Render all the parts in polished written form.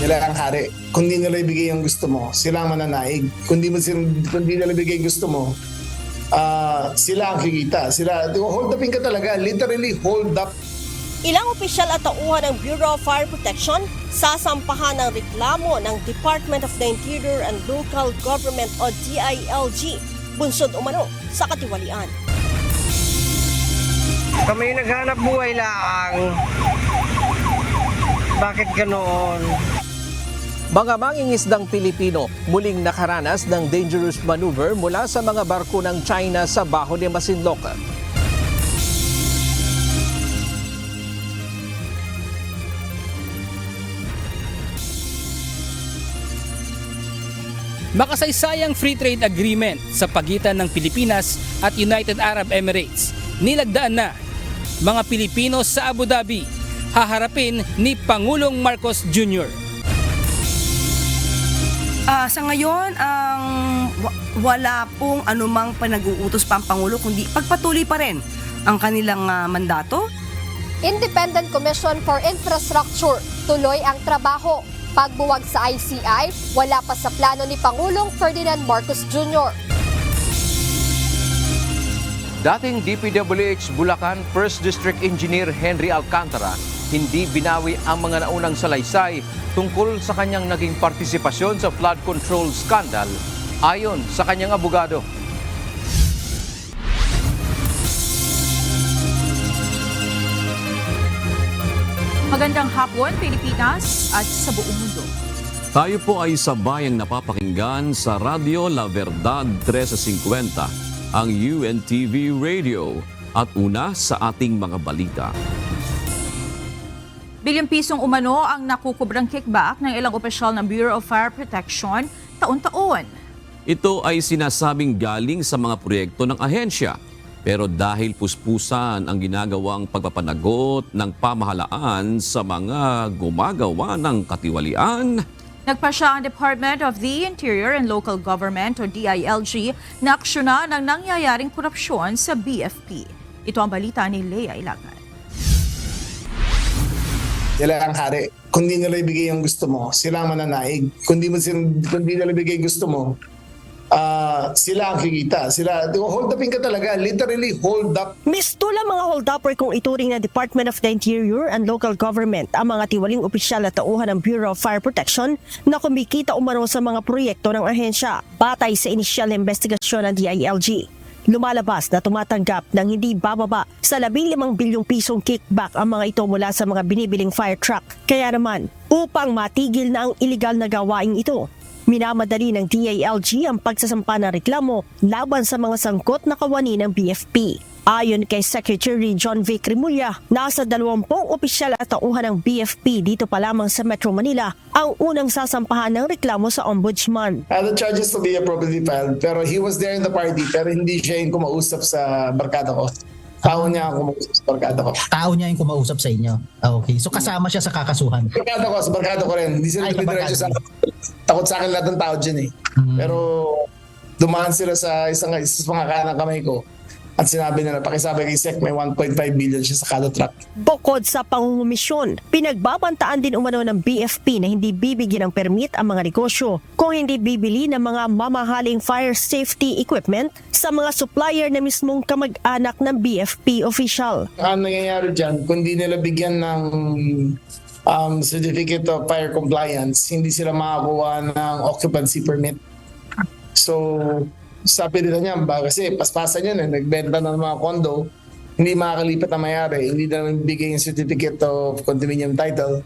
Sila ang hari. Kung di nila ibigay yung gusto mo, sila ang mananaig. Kung di nila ibigay gusto mo, sila ang kikita. Sila, hold upin ka talaga. Literally hold up. Ilang opisyal at tauhan ng Bureau of Fire Protection sasampahan ng reklamo ng Department of the Interior and Local Government o DILG, bunsod umano sa katiwalian. Kami naghanap buhay lang. Bakit ganoon? Mga mangingisdang Pilipino muling nakaranas ng dangerous maneuver mula sa mga barko ng China sa Baho de Masinloc. Makasaysayang free trade agreement sa pagitan ng Pilipinas at United Arab Emirates. Nilagdaan na mga Pilipino sa Abu Dhabi haharapin ni Pangulong Marcos Jr. Sa ngayon, wala pong anumang panag-uutos pa ang Pangulo, kundi pagpatuloy pa rin ang kanilang mandato. Independent Commission for Infrastructure, tuloy ang trabaho. Pagbuwag sa ICI, wala pa sa plano ni Pangulong Ferdinand Marcos Jr. Dating DPWH Bulacan 1st District Engineer Henry Alcantara, hindi binawi ang mga naunang salaysay tungkol sa kanyang naging partisipasyon sa flood control scandal ayon sa kanyang abogado. Magandang hapon, Pilipinas at sa buong mundo. Tayo po ay sabayang napapakinggan sa Radyo La Verdad 1350, ang UNTV Radio, at una sa ating mga balita. Bilyong pisong umano ang nakukubrang kickback ng ilang opisyal ng Bureau of Fire Protection taon-taon. Ito ay sinasabing galing sa mga proyekto ng ahensya. Pero dahil puspusan ang ginagawang pagpapanagot ng pamahalaan sa mga gumagawa ng katiwalian, Nagpasya ang Department of the Interior and Local Government o DILG na aksyonan ang nangyayaring korupsyon sa BFP. Ito ang balita ni Lea Ilagan. Sila ang hari. Kung di nila ibigay yung gusto mo, sila ang mananaig. Kung di nila ibigay gusto mo, sila ang kikita. Sila, hold upin ka talaga. Literally hold up. Mistula mga hold-upper kung ituring ng Department of the Interior and Local Government ang mga tiwaling opisyal at tauhan ng Bureau of Fire Protection na kumikita umano sa mga proyekto ng ahensya. Batay sa inisyal na investigasyon ng DILG, lumalabas na tumatanggap ng hindi bababa sa 15 bilyong pisong kickback ang mga ito mula sa mga binibiling fire truck. Kaya naman, upang matigil na ang iligal na gawaing ito, minamadali ng DILG ang pagsasampa ng reklamo laban sa mga sangkot na kawani ng BFP. Ayon kay Secretary John V. Cremulya, nasa 20 opisyal at tauhan ng BFP dito pa lamang sa Metro Manila ang unang sasampahan ng reklamo sa Ombudsman. The charges to be appropriately filed, pero he was there in the party, pero hindi siya yung kumausap sa barkada ko. Tao niya ang kumausap sa barkada ko. Tao niya yung kumausap sa inyo. Okay. So kasama siya sa kakasuhan. Sa barkada ko rin. Hindi sila diretso sa takot sa akin lahat ng tao dyan eh. Pero dumaan sila sa isang mga kanang kamay ko. At sinabi nila, pakisabi kay Sec, may 1.5 billion siya sa kada truck. Bukod sa pangungumisyon, pinagbabantaan din umano ng BFP na hindi bibigyan ng permit ang mga negosyo kung hindi bibili ng mga mamahaling fire safety equipment sa mga supplier na mismong kamag-anak ng BFP official. Ang nangyayari dyan, kung di nila bigyan ng certificate of fire compliance, hindi sila makakuha ng occupancy permit. So, sabi nila niya, kasi paspasan yun nagbenta ng mga condo, hindi makakalipat na mayari, hindi na naman bigay yung certificate of condominium title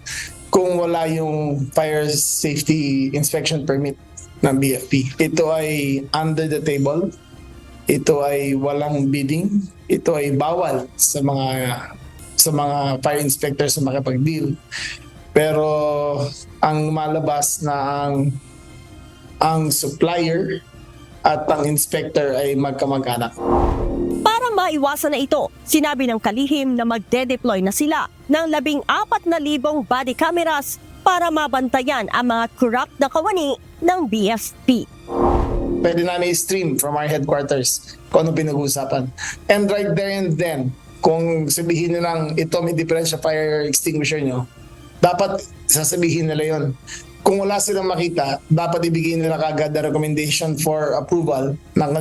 kung wala yung fire safety inspection permit ng BFP. Ito ay under the table, ito ay walang bidding, ito ay bawal sa mga fire inspectors na makapag-deal. Pero ang malabas na ang supplier at ang inspector ay magkamag-anak. Para maiwasan na ito, sinabi ng kalihim na magde-deploy na sila ng 14,000 body cameras para mabantayan ang mga corrupt na kawani ng BFP. Pwede namin i-stream from our headquarters kung ano pinag-uusapan. And right there and then, kung sabihin nilang ito may differential fire extinguisher nyo, dapat sasabihin nila yon. kung wala silang makita, dapat ibigay nila kagad the recommendation for approval ng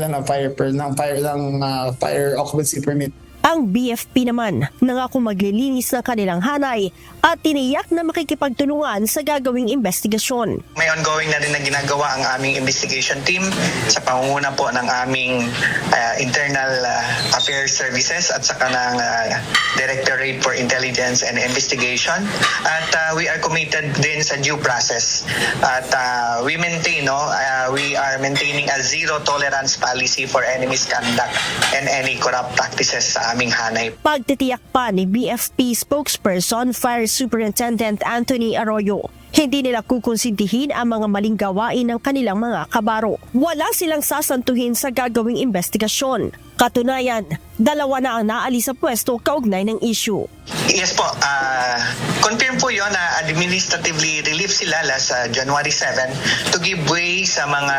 fire occupancy permit. Ang BFP naman nangako maglilinis ng kanilang hanay at tiniyak na makikipagtulungan sa gagawing investigasyon. May ongoing na rin na ginagawa ang aming investigation team sa pangunguna po ng aming internal affairs services at saka ng Directorate for Intelligence and Investigation. At we are committed din sa due process. At we are maintaining a zero tolerance policy for any misconduct and any corrupt practices sa aming hanay. Pagtitiyak pa ni BFP spokesperson Fire Superintendent Anthony Arroyo, hindi nila kukonsintihin ang mga maling gawain ng kanilang mga kabaro. Wala silang sasantuhin sa gagawing investigasyon. Katunayan, 2 na ang naalis sa pwesto kaugnay ng issue. Yes po, confirm po yun na administratively relieved sila last January 7 to give way sa mga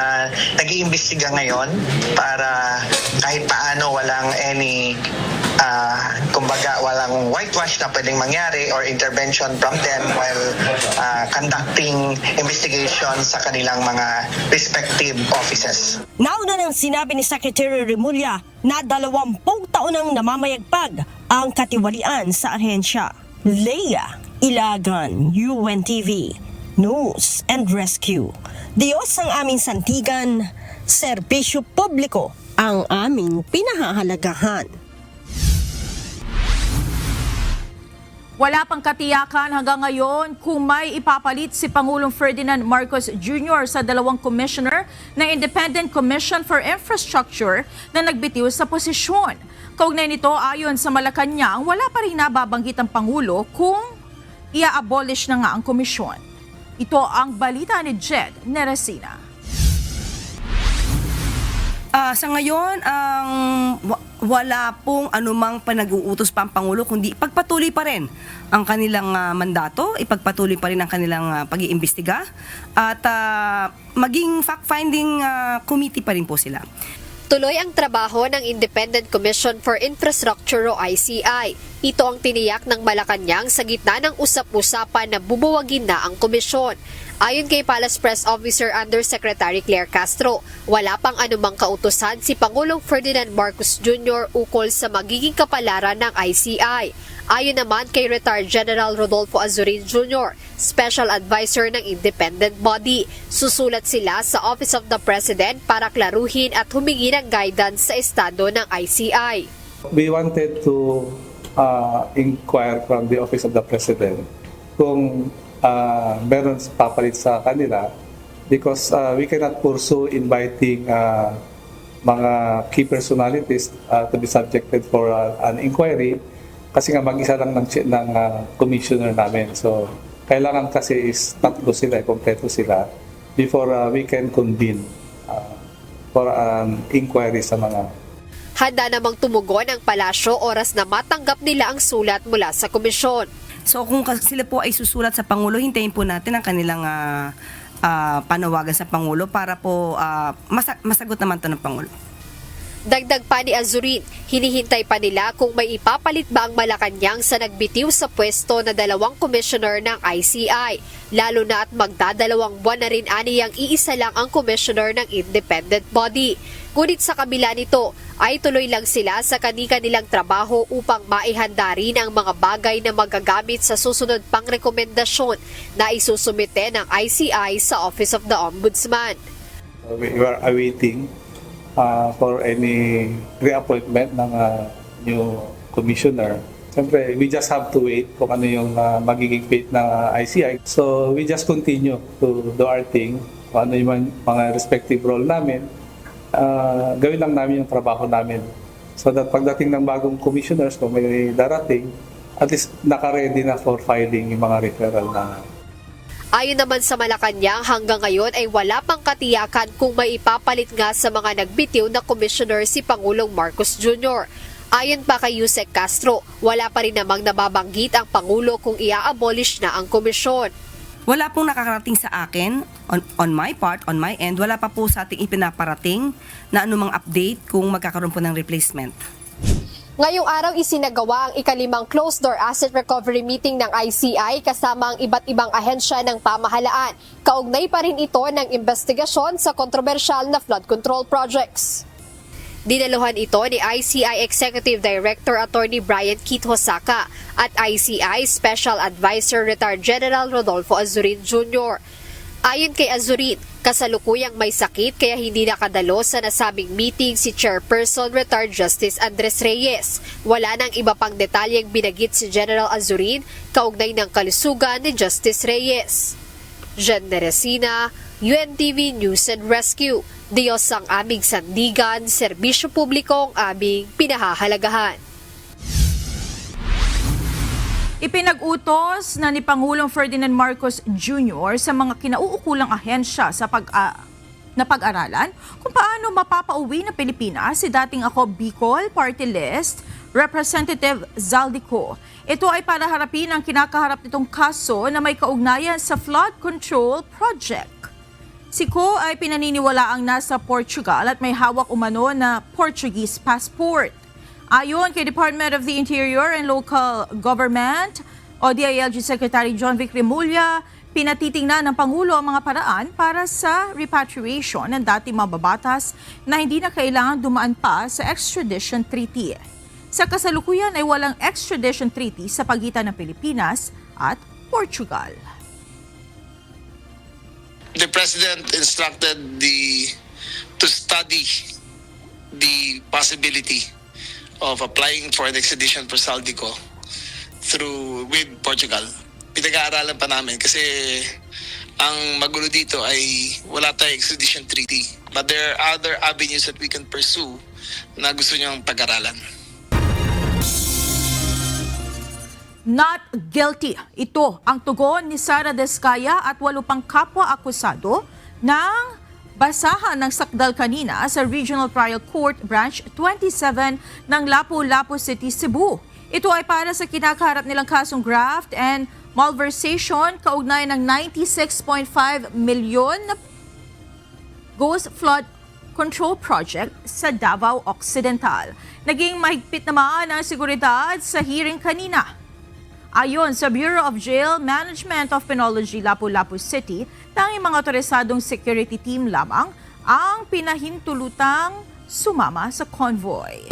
nag-iimbestiga ngayon para kahit paano walang any walang whitewash na pwedeng mangyari or intervention from them while conducting investigation sa kanilang mga respective offices. Nauna nang sinabi ni Secretary Remulla na 20 taon nang namamayagpag ang katiwalian sa ahensya. Leia Ilagan, UNTV, News and Rescue. Diyos ang aming santigan, serbisyo publiko ang aming pinahahalagahan. Wala pang katiyakan hanggang ngayon kung may ipapalit si Pangulong Ferdinand Marcos Jr. sa 2 commissioner ng Independent Commission for Infrastructure na nagbitiw sa posisyon. Kaugnay nito, ayon sa Malacanang, wala pa rin nababanggit ang Pangulo kung ia-abolish na nga ang komisyon. Ito ang balita ni Jed Neresina. Sa ngayon, wala pong anumang panag-uutos pa ang Pangulo, kundi pagpatuloy pa rin ang kanilang mandato, ipagpatuloy pa rin ang kanilang pag-iimbestiga at maging fact-finding committee pa rin po sila. Tuloy ang trabaho ng Independent Commission for Infrastructure o ICI. Ito ang tiniyak ng Malacanang sa gitna ng usap-usapan na bubuwagin na ang komisyon. Ayon kay Palace Press Officer Undersecretary Claire Castro, wala pang anumang kautusan si Pangulong Ferdinand Marcos Jr. ukol sa magiging kapalaran ng ICI. Ayon naman kay Retired General Rodolfo Azurin Jr., Special Advisor ng independent body, susulat sila sa Office of the President para klaruhin at humingi ng guidance sa estado ng ICI. We wanted to inquire from the Office of the President kung meron papalit sa kanila because we cannot pursue inviting mga key personalities to be subjected for an inquiry kasi nga mag-isa lang ng commissioner namin. So, kailangan kasi is tatlo sila, kompleto sila before we can convene for an inquiry sa mga. Handa namang tumugon ang palasyo oras na matanggap nila ang sulat mula sa komisyon. So kung sila po ay susulat sa Pangulo, hintayin po natin ang kanilang panawagan sa Pangulo para po masagot naman ito ng Pangulo. Dagdag pa ni Azurin, hinihintay pa nila kung may ipapalit ba ang Malacanang sa nagbitiw sa pwesto na 2 commissioner ng ICI, lalo na at magdadalawang buwan na rin aniyang iisa lang ang commissioner ng independent body. Ngunit sa kabila nito, ay tuloy lang sila sa kani-kanilang trabaho upang maihanda rin ang mga bagay na magagamit sa susunod pang rekomendasyon na isusumite ng ICI sa Office of the Ombudsman. We are awaiting for any reappointment ng new commissioner. Siyempre, we just have to wait kung ano yung magiging fate ng ICI. So, we just continue to do our thing, kung ano yung mga respective role namin. Gawin lang namin yung trabaho namin. So that pagdating ng bagong commissioners, kung may darating, at least naka-ready na for filing yung mga referral na. Ayon naman sa Malacanang, hanggang ngayon ay wala pang katiyakan kung may ipapalit nga sa mga nagbitiw na commissioner si Pangulong Marcos Jr. Ayon pa kay Yusek Castro, wala pa rin namang nababanggit ang Pangulo kung ia-abolish na ang komisyon. Wala pong nakakarating sa akin, on my part, on my end, wala pa po sa ating ipinaparating na anumang update kung magkakaroon po ng replacement. Ngayong araw isinagawa ang ikalimang closed-door asset recovery meeting ng ICI kasama ang iba't ibang ahensya ng pamahalaan. Kaugnay pa rin ito ng investigasyon sa kontrobersyal na flood control projects. Dinaluhan ito ni ICI Executive Director Attorney Brian Keith Hosaka at ICI Special Advisor Retired General Rodolfo Azurin Jr. Ayon kay Azurin, kasalukuyang may sakit kaya hindi nakadalo sa nasabing meeting si Chairperson Retired Justice Andres Reyes. Wala nang iba pang detalyeng binagit si General Azurin kaugnay ng kalusugan ni Justice Reyes. Jen Neresina, UNTV News and Rescue. Diyos ang aming sandigan, serbisyo publiko ang aming pinahahalagahan. Ipinag-utos na ni Pangulong Ferdinand Marcos Jr. sa mga kinauukulang ahensya sa pag-aralan kung paano mapapauwi na Pilipinas si dating Ako Bicol Party List Representative Zaldico. Ito ay para harapin ang kinakaharap nitong kaso na may kaugnayan sa flood control project. Si Ko ay pinaniniwalaang nasa Portugal at may hawak umano na Portuguese passport. Ayon kay Department of the Interior and Local Government o DILG Secretary John Vic Remulla, pinatitingnan ng Pangulo ang mga paraan para sa repatriation ng dating mababatas na hindi na kailangan dumaan pa sa extradition treaty. Sa kasalukuyan ay walang extradition treaty sa pagitan ng Pilipinas at Portugal. The President instructed to study the possibility of applying for an extradition for Zaldico with Portugal. Pinag-aaralan pa namin kasi ang magulo dito ay wala tayong extradition treaty. But there are other avenues that we can pursue na gusto niyang pag-aralan. Not guilty. Ito ang tugon ni Sara Descaya at 8 pang kapwa-akusado ng basahan ng sakdal kanina sa Regional Trial Court Branch 27 ng Lapu-Lapu City, Cebu. Ito ay para sa kinakaharap nilang kasong graft and malversation kaugnay ng 96.5 milyon na Ghost Flood Control Project sa Davao Occidental. Naging mahigpit naman ang seguridad sa hearing kanina. Ayon sa Bureau of Jail Management of Penology, Lapu-Lapu City, tanging mga otorisadong security team lamang ang pinahintulutang sumama sa convoy.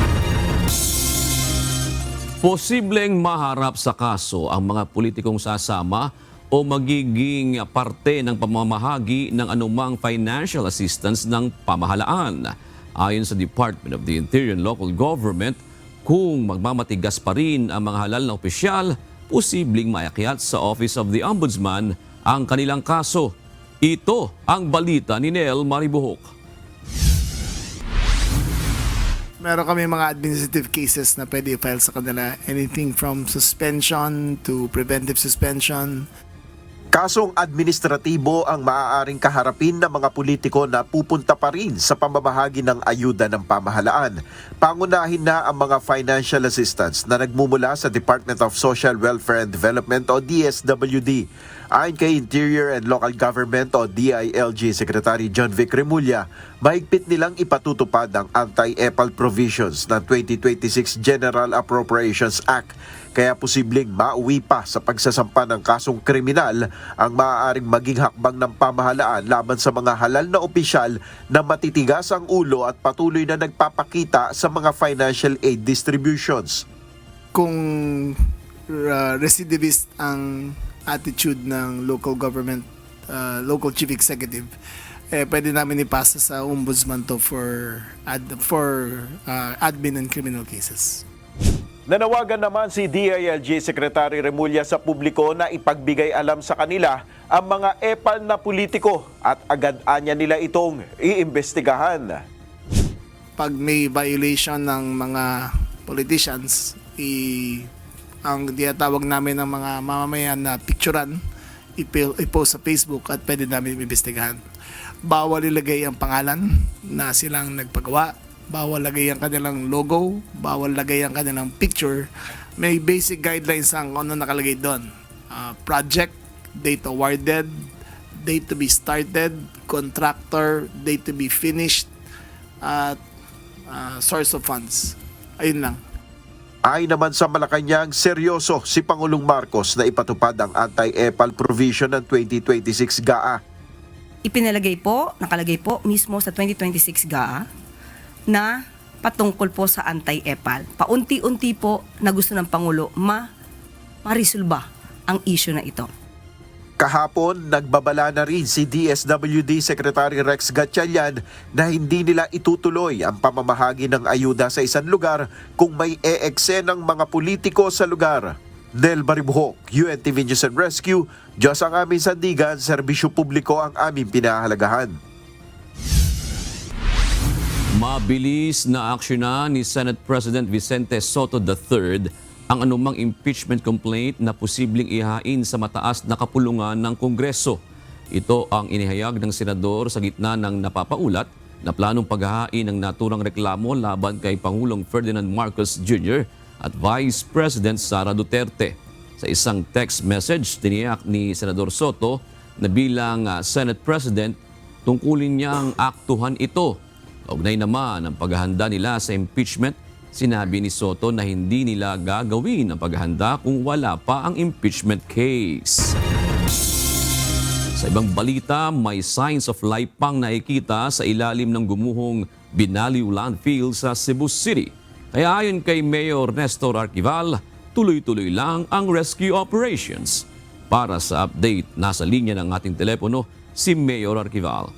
Posibleng maharap sa kaso ang mga politikong sasama o magiging parte ng pamamahagi ng anumang financial assistance ng pamahalaan. Ayon sa Department of the Interior and Local Government, kung magmamatigas pa rin ang mga halal na opisyal, posibleng maakyat sa Office of the Ombudsman ang kanilang kaso. Ito ang balita ni Nel Maribuhok. Meron kami mga administrative cases na pwede i-file sa kanila. Anything from suspension to preventive suspension. Kasong administratibo ang maaaring kaharapin ng mga politiko na pupunta pa rin sa pamamahagi ng ayuda ng pamahalaan. Pangunahin na ang mga financial assistance na nagmumula sa Department of Social Welfare and Development o DSWD. Ayon kay Interior and Local Government o DILG Secretary John Vic Remulla, mahigpit nilang ipatutupad ang anti-EPAL provisions ng 2026 General Appropriations Act. Kaya posibleng mauwi pa sa pagsasampa ng kasong kriminal ang maaaring maging hakbang ng pamahalaan laban sa mga halal na opisyal na matitigas ang ulo at patuloy na nagpapakita sa mga financial aid distributions. Kung recidivist ang attitude ng local government, local chief executive, pwede namin ipasa sa ombudsman to for admin and criminal cases. Nanawagan naman si DILG Secretary Remulla sa publiko na ipagbigay alam sa kanila ang mga EPAL na politiko at agad-anya nila itong iimbestigahan. Pag may violation ng mga politicians, ang tinatawag namin ng mga mamamayan na picturean, i-post sa Facebook at pwede namin iimbestigahan. Bawal ilagay ang pangalan na silang nagpagawa. Bawal lagay ang kanilang logo, bawal lagay ang kanilang picture. May basic guidelines ang ano nakalagay doon. Project, date awarded, date to be started, contractor, date to be finished, at source of funds. Ayun lang. Ayon naman sa Malacanang, seryoso si Pangulong Marcos na ipatupad ang anti-EPAL provision ng 2026 GAA. Nakalagay po mismo sa 2026 GAA na patungkol po sa anti-EPAL. Paunti-unti po na gusto ng Pangulo ma-resolba ang issue na ito. Kahapon, nagbabala na rin si DSWD Secretary Rex Gatchalian na hindi nila itutuloy ang pamamahagi ng ayuda sa isang lugar kung may e-eksenang mga politiko sa lugar. Nel Baribuhok, UNTV News and Rescue, Diyos ang aming sandigan, serbisyo publiko ang aming pinahalagahan. Mabilis na aksyonan ni Senate President Vicente Soto III ang anumang impeachment complaint na posibleng ihain sa mataas na kapulungan ng Kongreso. Ito ang inihayag ng senador sa gitna ng napapaulat na planong paghahain ng naturang reklamo laban kay Pangulong Ferdinand Marcos Jr. at Vice President Sara Duterte. Sa isang text message, tiniyak ni Senador Soto na bilang Senate President, tungkulin niyang aktuhan ito. Kaugnay naman ang paghahanda nila sa impeachment, sinabi ni Soto na hindi nila gagawin ang paghahanda kung wala pa ang impeachment case. Sa ibang balita, may signs of life pang nakikita sa ilalim ng gumuhong Binaliw Landfill sa Cebu City. Kaya ayon kay Mayor Nestor Arquival, tuloy-tuloy lang ang rescue operations. Para sa update, nasa linya ng ating telepono si Mayor Arquival.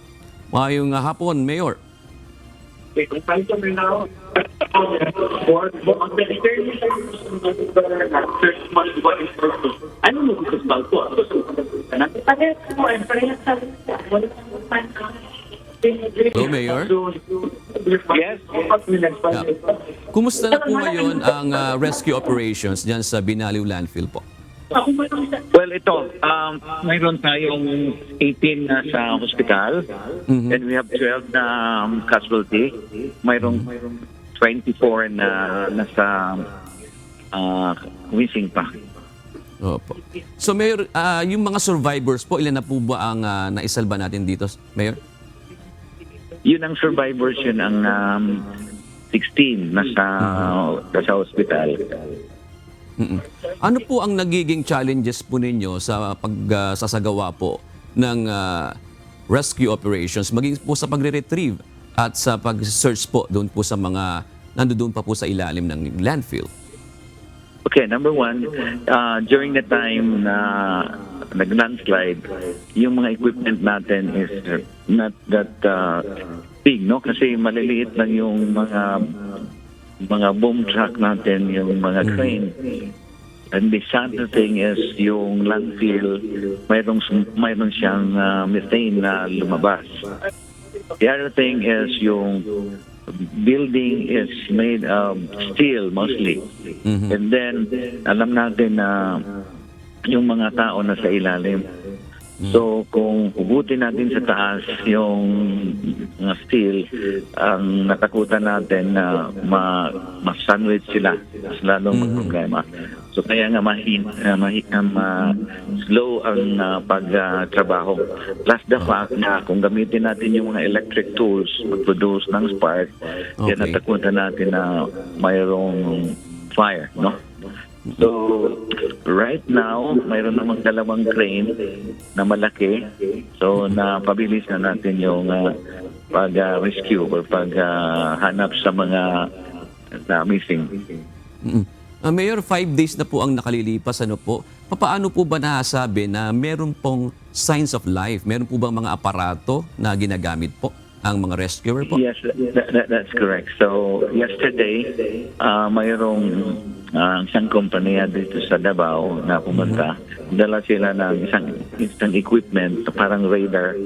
Mayong hapon, Mayor. Hello, Mayor. Yes. Kumusta na po ngayon ang rescue operations diyan sa Binaliw Landfill po? Well, ito, mayroon tayong 18 na sa hospital, and we have 12 na casualty. Mayroong 24 na nasa missing pa. Opo. So, Mayor, yung mga survivors po, ilan na po ba ang naisalba natin dito, Mayor? Yun ang survivors, yun ang 16 nasa hospital. Ano po ang nagiging challenges po ninyo sa pagsasagawa po ng rescue operations, maging po sa pagre-retrieve at sa pag-search po doon po sa mga nandoon pa po sa ilalim ng landfill? Okay, number one, during the time na nag-landslide, yung mga equipment natin is not that big, no? Kasi maliliit lang yung mga boom truck natin, yung mga crane. And the sad thing is, yung landfill, mayroon siyang methane na lumabas. The other thing is, yung building is made of steel mostly. And then, alam natin na yung mga tao na sa ilalim. So, kung hugutin natin sa taas yung steel, ang natakutan natin na ma-sandwich sila, mas lalong magproblema. So, kaya nga slow ang pagtrabaho. Plus the fact na kung gamitin natin yung mga electric tools, mag-produce ng spark, yan natakutan natin na mayroong fire, no? So, right now, mayroon namang dalawang crane na malaki. So, napabilis na natin yung pag-rescue or paghanap sa mga missing. Mayor, 5 days na po ang nakalilipas. Ano po? Paano po ba nasabi na meron pong signs of life? Meron po bang mga aparato na ginagamit po ang mga rescuer po? Yes, that's correct. So, yesterday, mayroong isang kompanya dito sa Davao na pumunta. Dala sila ng isang equipment, parang radar,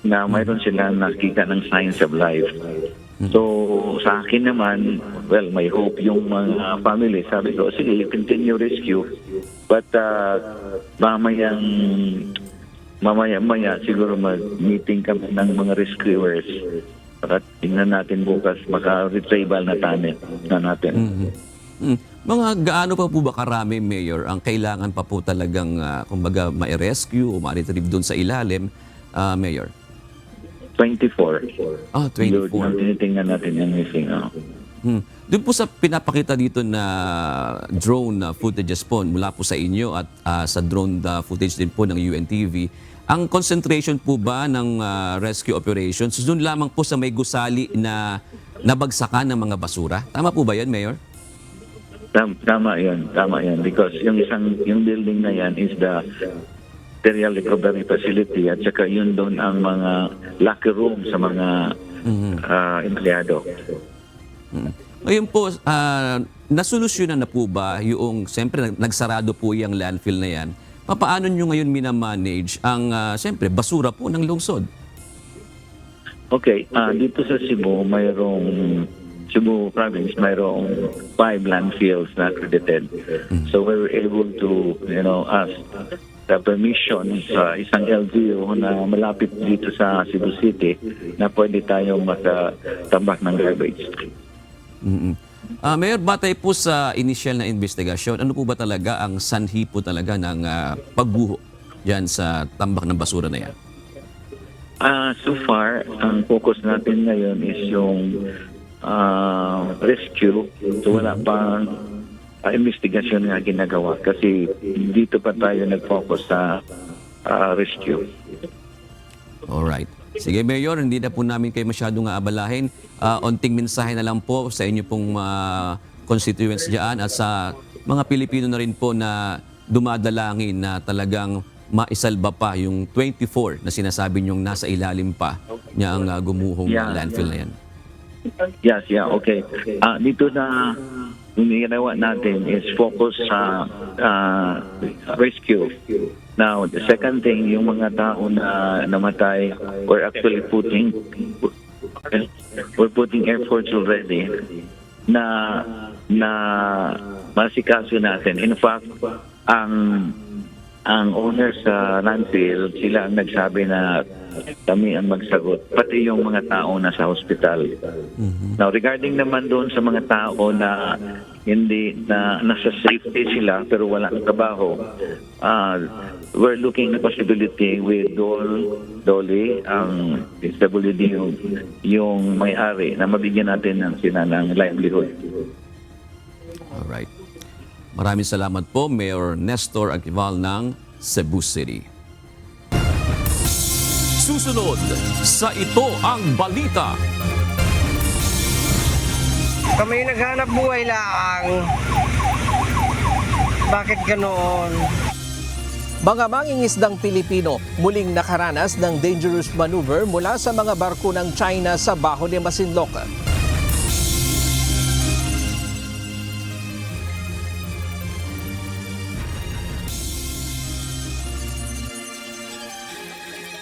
na mayroon sila nakita ng signs of life. So, sa akin naman, well, may hope yung mga family. Sabi ko, sige, you continue rescue. But mamaya siguro mag-meeting kami ng mga rescuers para tingnan natin bukas maka-retrieval na natin. Mga gaano pa po ba karami, Mayor, ang kailangan pa po talagang kumbaga ma-rescue o ma-retrieve doon sa ilalim, Mayor? 24. 24. Tinitingnan natin yung missing. Doon po sa pinapakita dito na drone footages po mula po sa inyo at sa drone footage din po ng UNTV, ang concentration po ba ng rescue operations doon lamang po sa may gusali na nabagsakan ng mga basura? Tama po ba yan, Mayor? Tama yan. Because yung building na yan is the material recovery facility at saka yun doon ang mga locker room sa mga empleyado. Ngayon po, nasolusyonan na po ba yung, siyempre nagsarado po yung landfill na yan, paano nyo ngayon minamanage ang, siyempre, basura po ng lungsod? Okay, dito sa Cebu province, mayroong 5 landfills na accredited. So we were able to, ask the permission sa isang LGU na malapit dito sa Cebu City na pwede tayong makatambak ng garbage. Mayor, batay po sa initial na investigasyon, ano po ba talaga ang sanhi po talaga ng pagbuho dyan sa tambak ng basura na yan? So far, ang focus natin ngayon is yung rescue. So wala pang investigasyon nga ginagawa kasi dito pa tayo nag-focus sa rescue. Alright. Sige, Mayor, hindi na po namin kayo masyadong aabalahin. Onting mensahe na lang po sa inyo pong constituents dyan at sa mga Pilipino na rin po na dumadalangin na talagang maisalba pa yung 24 na sinasabi nyong nasa ilalim pa niya ang gumuhong landfill na yan. Yes, okay. Dito na yung ginawa natin is focus sa rescue. Now, the second thing, yung mga tao na namatay, we're actually putting efforts already na masikaso natin. In fact, ang owner sa landfill, sila ang nagsabi na kami ang magsagot, pati yung mga tao na sa hospital. Now, regarding naman doon sa mga tao na hindi na nasa safety sila pero wala ng trabaho, we're looking at possibility with Dolly, ang PWD yung may-ari na mabigyan natin sila ng livelihood. Alright. Maraming salamat po, Mayor Nestor Aquival ng Cebu City. Susunod sa Ito ang Balita. Kami naghanap buhay lang. Bakit ganoon? Mga mangingisdang Pilipino muling nakaranas ng dangerous maneuver mula sa mga barko ng China sa Baho de Masinloc.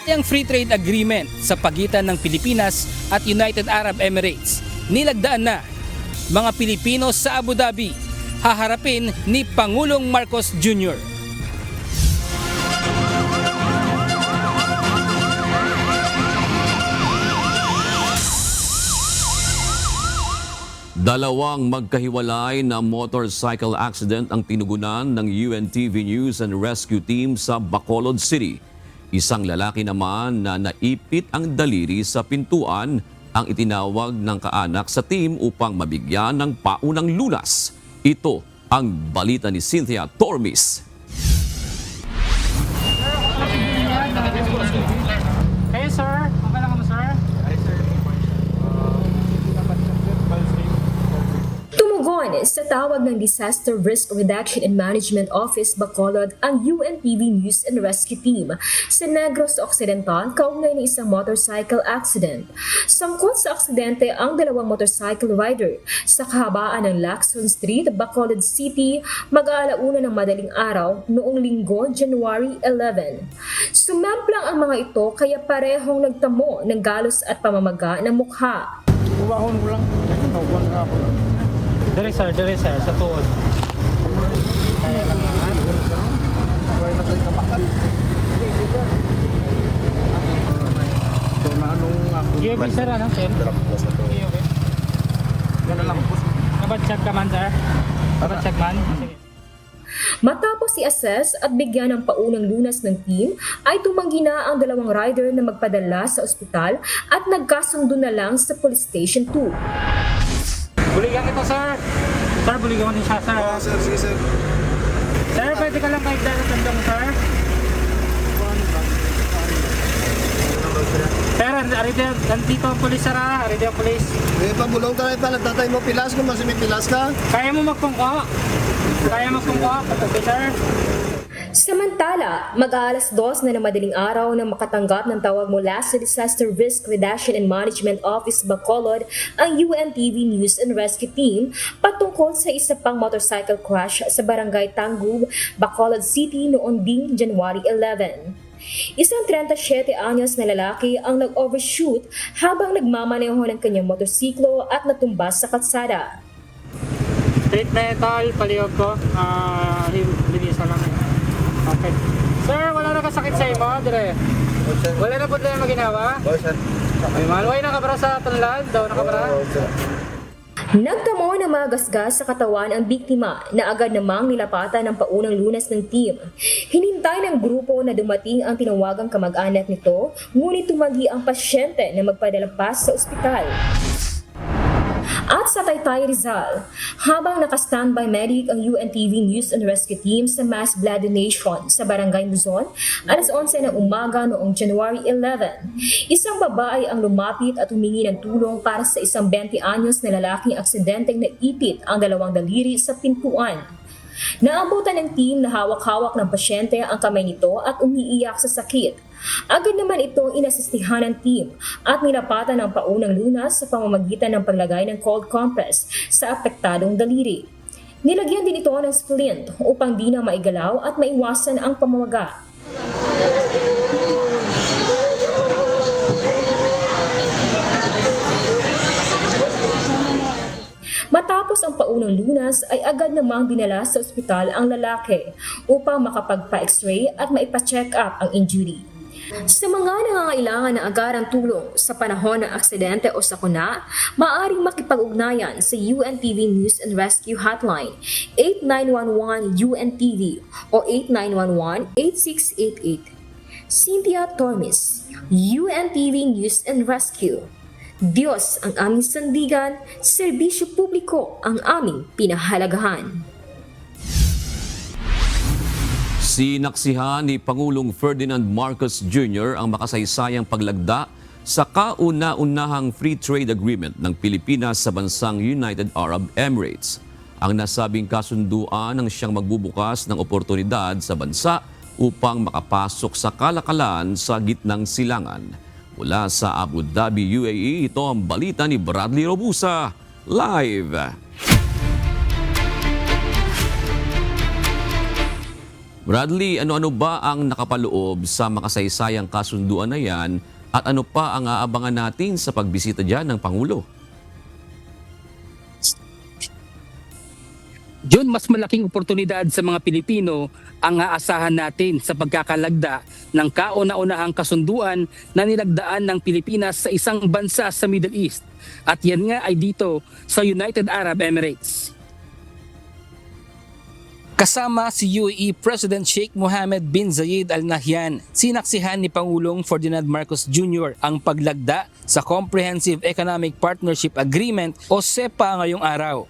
Ang free trade agreement sa pagitan ng Pilipinas at United Arab Emirates nilagdaan na. Mga Pilipino sa Abu Dhabi haharapin ni Pangulong Marcos Jr. Dalawang magkahiwalay na motorcycle accident ang tinugunan ng UNTV News and Rescue Team sa Bacolod City. Isang lalaki naman na naipit ang daliri sa pintuan ang itinawag ng kaanak sa team upang mabigyan ng paunang lunas. Ito ang balita ni Cynthia Tormis. Hey sir, okay lang mo sir? Tumugon sa tawag ng Disaster Risk Reduction and Management Office Bacolod ang UNTV News and Rescue Team sa Negros Occidental kaugnay ng isang motorcycle accident. Sangkot sa aksidente ang dalawang motorcycle rider sa kahabaan ng Lacson Street, Bacolod City, mag-aalauna ng madaling araw noong Linggo, January 11. Sumemplang ang mga ito kaya parehong nagtamo ng galos at pamamaga ng mukha. Ubahon ko lang. Ubahon ka ako. Dere sir, sa tuod. Kaya lang naman. Huwag na tayo kapakan. So na anong ako? UAP sir, ano sir? Okay. Gano'n lang po. Kabatsag ka man sir? Kabatsag man? Matapos i-assess at bigyan ng paunang lunas ng team, ay tumanggi na ang dalawang rider na magpadala sa ospital at nagkasundo na lang sa Police Station 2. Buligan kita, sir. Sir, buligan mo din siya, sir. Sir, sige, sir. Sir, pwede ka lang kayo dahil sa mo, sir. Sir, nandito ang pulis, sir, ha? Arito ang pulis. Pabulong tayo pala, tatay mo pilas kung mas may pilas ka. Kaya mo magpungko. Kaya magpungko, patuloy, sir. Samantala, mag-aalas 2 na madaling araw na makatanggap ng tawag mula sa Disaster Risk Reduction and Management Office Bacolod ang UNTV News and Rescue Team patungkol sa isa pang motorcycle crash sa Barangay Tangub, Bacolod City noong ding January 11. Isang 37 anyos na lalaki ang nag-overshoot habang nagmamaneho ng kanyang motorsiklo at natumbas sa kalsada. Street metal, palihog ko. Binisa lang. Okay. Sir, wala na kasakit sa imo, dire. Wala na po tayo maginawa? Oo, sir. Ay, maluway na kabra sa tanlad, daw na kabra. Nagtamo na magasgas sa katawan ang biktima na agad namang nilapatan ng paunang Lunes ng team. Hinintay ng grupo na dumating ang tinawagang kamag-anak nito, ngunit tumanggi ang pasyente na magpadala pa sa ospital. At sa Taytay, Rizal, habang naka-standby medic ang UNTV News and Rescue Team sa mass blood donation sa Barangay Luzon, alas 11 ng umaga noong January 11, isang babae ang lumapit at humingi ng tulong para sa isang 20 anyos na lalaking aksidenteng naipit ang dalawang daliri sa pintuan. Naabutan ng team na hawak-hawak ng pasyente ang kamay nito at umiiyak sa sakit. Agad naman itong inasistihan ng team at nilapatan ng paunang lunas sa pamamagitan ng paglagay ng cold compress sa apektadong daliri. Nilagyan din ito ng splint upang di na maigalaw at maiwasan ang pamamaga. Matapos ang paunang lunas ay agad namang dinala sa ospital ang lalaki upang makapagpa-x-ray at maipa-check up ang injury. Sa mga nangangailangan ng agarang tulong sa panahon ng aksidente o sakuna, maaaring makipag-ugnayan sa UNTV News and Rescue Hotline 8911-UNTV o 8911-8688. Cynthia Tormes, UNTV News and Rescue. Diyos ang aming sandigan, serbisyo publiko ang aming pinahalagahan. Sinaksihan ni Pangulong Ferdinand Marcos Jr. ang makasaysayang paglagda sa kauna-unahang free trade agreement ng Pilipinas sa bansang United Arab Emirates. Ang nasabing kasunduan ang siyang magbubukas ng oportunidad sa bansa upang makapasok sa kalakalan sa gitnang silangan. Mula sa Abu Dhabi, UAE, ito ang balita ni Bradley Robusa. Live! Bradley, ano-ano ba ang nakapaloob sa makasaysayang kasunduan na yan at ano pa ang aabangan natin sa pagbisita dyan ng Pangulo? John, mas malaking oportunidad sa mga Pilipino ang aasahan natin sa pagkakalagda ng kauna-unahang kasunduan na nilagdaan ng Pilipinas sa isang bansa sa Middle East. At yan nga ay dito sa United Arab Emirates. Kasama si UAE President Sheikh Mohammed bin Zayed Al Nahyan, sinaksihan ni Pangulong Ferdinand Marcos Jr. ang paglagda sa Comprehensive Economic Partnership Agreement o CEPA ngayong araw.